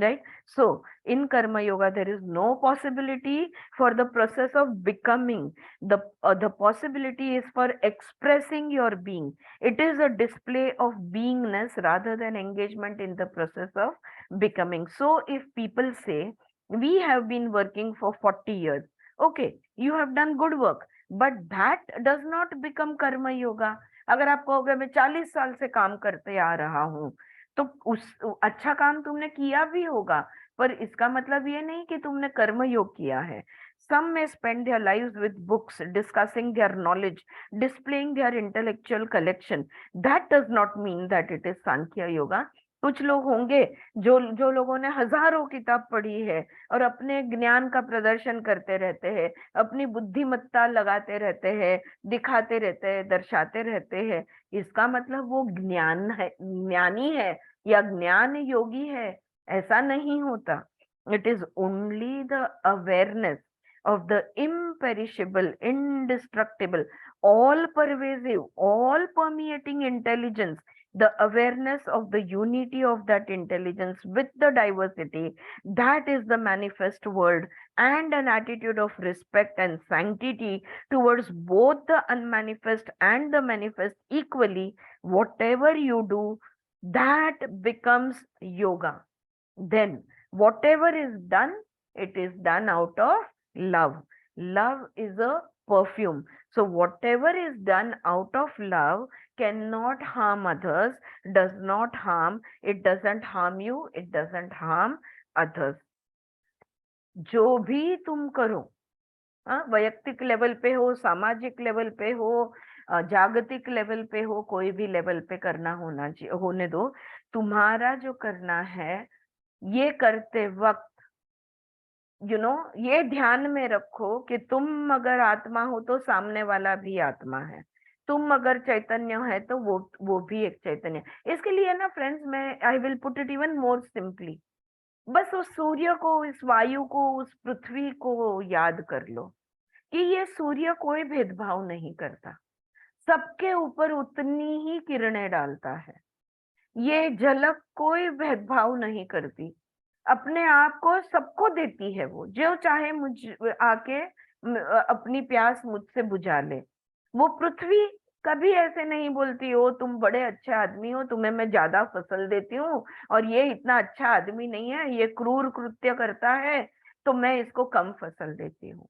right? So in Karma Yoga there is no possibility for the process of becoming. The possibility is for expressing your being. It is a display of beingness rather than engagement in the process of becoming. So if people say we have been working for 40 years, okay, you have done good work, but that does not become Karma Yoga. अगर आप कहोगे मैं 40 साल से काम करते आ रहा हूँ, तो उस अच्छा काम तुमने किया भी होगा, पर इसका मतलब ये नहीं कि तुमने कर्म योग किया है। Some may spend their lives with books, discussing their knowledge, displaying their intellectual collection. That does not mean that it is Sankhya Yoga. कुछ लोग होंगे जो लोगों ने हजारों किताब पढ़ी है और अपने ज्ञान का प्रदर्शन करते रहते हैं, अपनी बुद्धिमत्ता लगाते रहते हैं, दिखाते रहते हैं, दर्शाते रहते हैं, इसका मतलब वो ज्ञानी है या ज्ञान योगी है, ऐसा नहीं होता। It is only the awareness of the imperishable, indestructible, all pervasive, all permeating intelligence the awareness of the unity of that intelligence with the diversity, that is the manifest world, and an attitude of respect and sanctity towards both the unmanifest and the manifest equally. Whatever you do, that becomes yoga. Then whatever is done, it is done out of love. Love is a perfume. So whatever is done out of love cannot harm others, does not harm, it doesn't harm you, it doesn't harm others. जो भी तुम करो, वैयक्तिक level पे हो, सामाजिक level पे हो, जागतिक लेवल पे हो, कोई भी लेवल पे करना होने दो। तुम्हारा जो करना है, ये करते वक्त ये ध्यान में रखो कि तुम अगर आत्मा हो तो सामने वाला भी आत्मा है, तुम अगर चैतन्य है तो वो भी एक चैतन्य। इसके लिए ना फ्रेंड्स, मैं I will put it even more simply, बस उस सूर्य को, इस वायु को, उस पृथ्वी को याद कर लो कि ये सूर्य कोई भेदभाव नहीं करता, सबके ऊपर उतनी ही किरणें डालता है। ये झलक कोई भेदभाव नहीं करती, अपने आप को सबको देती है। वो जो चाहे आके अपनी प्यास मुझसे बुझा ले। वो पृथ्वी कभी ऐसे नहीं बोलती हो तुम बड़े अच्छे आदमी हो, तुम्हें मैं ज्यादा फसल देती हूँ, और ये इतना अच्छा आदमी नहीं है, ये क्रूर कृत्य करता है तो मैं इसको कम फसल देती हूँ।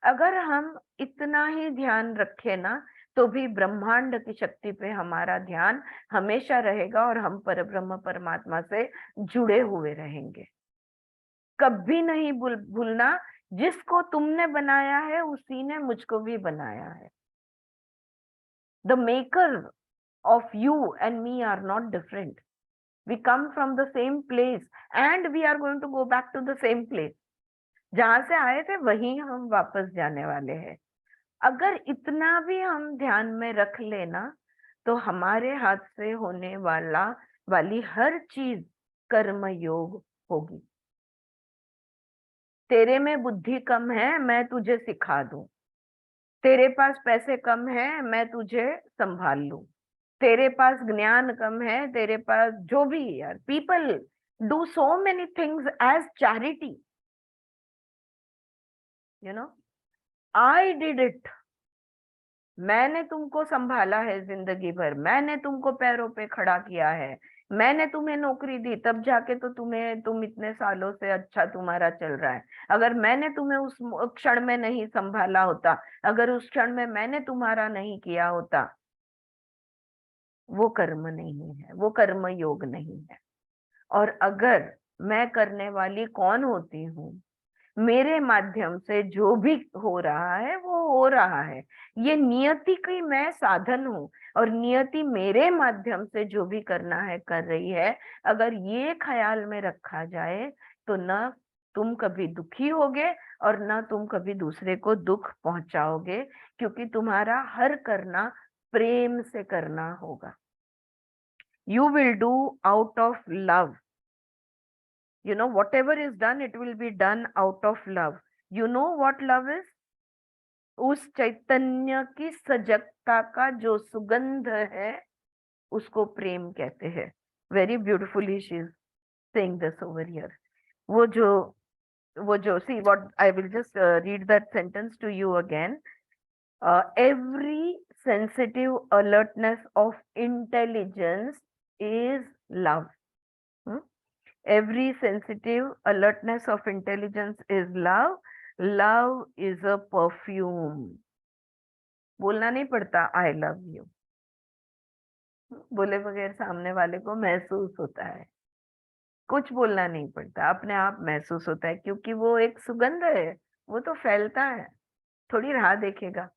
अगर हम इतना ही ध्यान रखें ना, तो भी ब्रह्मांड की शक्ति पे हमारा ध्यान हमेशा रहेगा और हम परब्रह्म परमात्मा से जुड़े हुए रहेंगे। कभी नहीं भूलना, जिसको तुमने बनाया है उसी ने मुझको भी बनाया है। The maker of you and me are not different. We come from the same place and we are going to go back to the same place. जहां से आए थे वहीं हम वापस जाने वाले हैं। अगर इतना भी हम ध्यान में रख लेना, तो हमारे हाथ से होने वाली हर चीज कर्म योग होगी। तेरे में बुद्धि कम है, मैं तुझे सिखा दूं। तेरे पास पैसे कम है, मैं तुझे संभाल लूं। तेरे पास ज्ञान कम है, तेरे पास जो भी, यार people do so many things as charity, I did it. मैंने तुमको संभाला है जिंदगी भर, मैंने तुमको पैरों पे खड़ा किया है, मैंने तुम्हें नौकरी दी, तब जाके तो तुम इतने सालों से अच्छा तुम्हारा चल रहा है। अगर मैंने तुम्हें उस क्षण में नहीं संभाला होता, अगर उस क्षण में मैंने तुम्हारा नहीं किया होता, वो कर्म नहीं है, वो कर्म योग नहीं है। और अगर मैं करने वाली कौन होती हूँ, मेरे माध्यम से जो भी हो रहा है वो हो रहा है, ये नियति की मैं साधन हूँ, और नियति मेरे माध्यम से जो भी करना है कर रही है। अगर ये ख्याल में रखा जाए तो न तुम कभी दुखी होगे और न तुम कभी दूसरे को दुख पहुंचाओगे, क्योंकि तुम्हारा हर करना प्रेम से करना होगा। You will do out of love. Whatever is done, it will be done out of love. You know what love is? उस चैतन्य की सजगता का जो सुगंध है, उसको प्रेम कहते हैं। Very beautifully she is saying this over here. वो जो see what I will just read that sentence to you again. Every sensitive alertness of intelligence is love. Every sensitive alertness of intelligence is love. Love is a perfume. बोलना नहीं पड़ता I love you. बोले बगैर सामने वाले को महसूस होता है, कुछ बोलना नहीं पड़ता, अपने आप महसूस होता है, क्योंकि वो एक सुगंध है, वो तो फैलता है। थोड़ी राह देखेगा,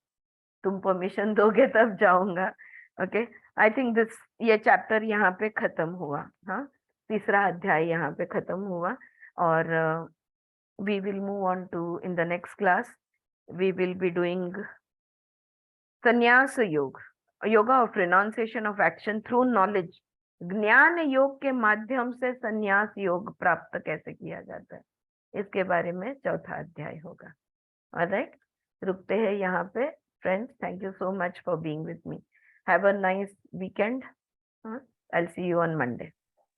तुम परमिशन दोगे तब जाऊंगा। ओके, आई थिंक ये चैप्टर यहाँ पे खत्म हुआ। हाँ, तीसरा अध्याय यहाँ पे खत्म हुआ, और we will move on to, in the next class we will be doing संन्यास योग, yoga of renunciation of action through knowledge. ज्ञान योग के माध्यम से संन्यास योग प्राप्त कैसे किया जाता है, इसके बारे में चौथा अध्याय होगा। ऑलराइट, रुकते हैं यहाँ पे friends. Thank you so much for being with me. Have a nice weekend. I'll see you on Monday.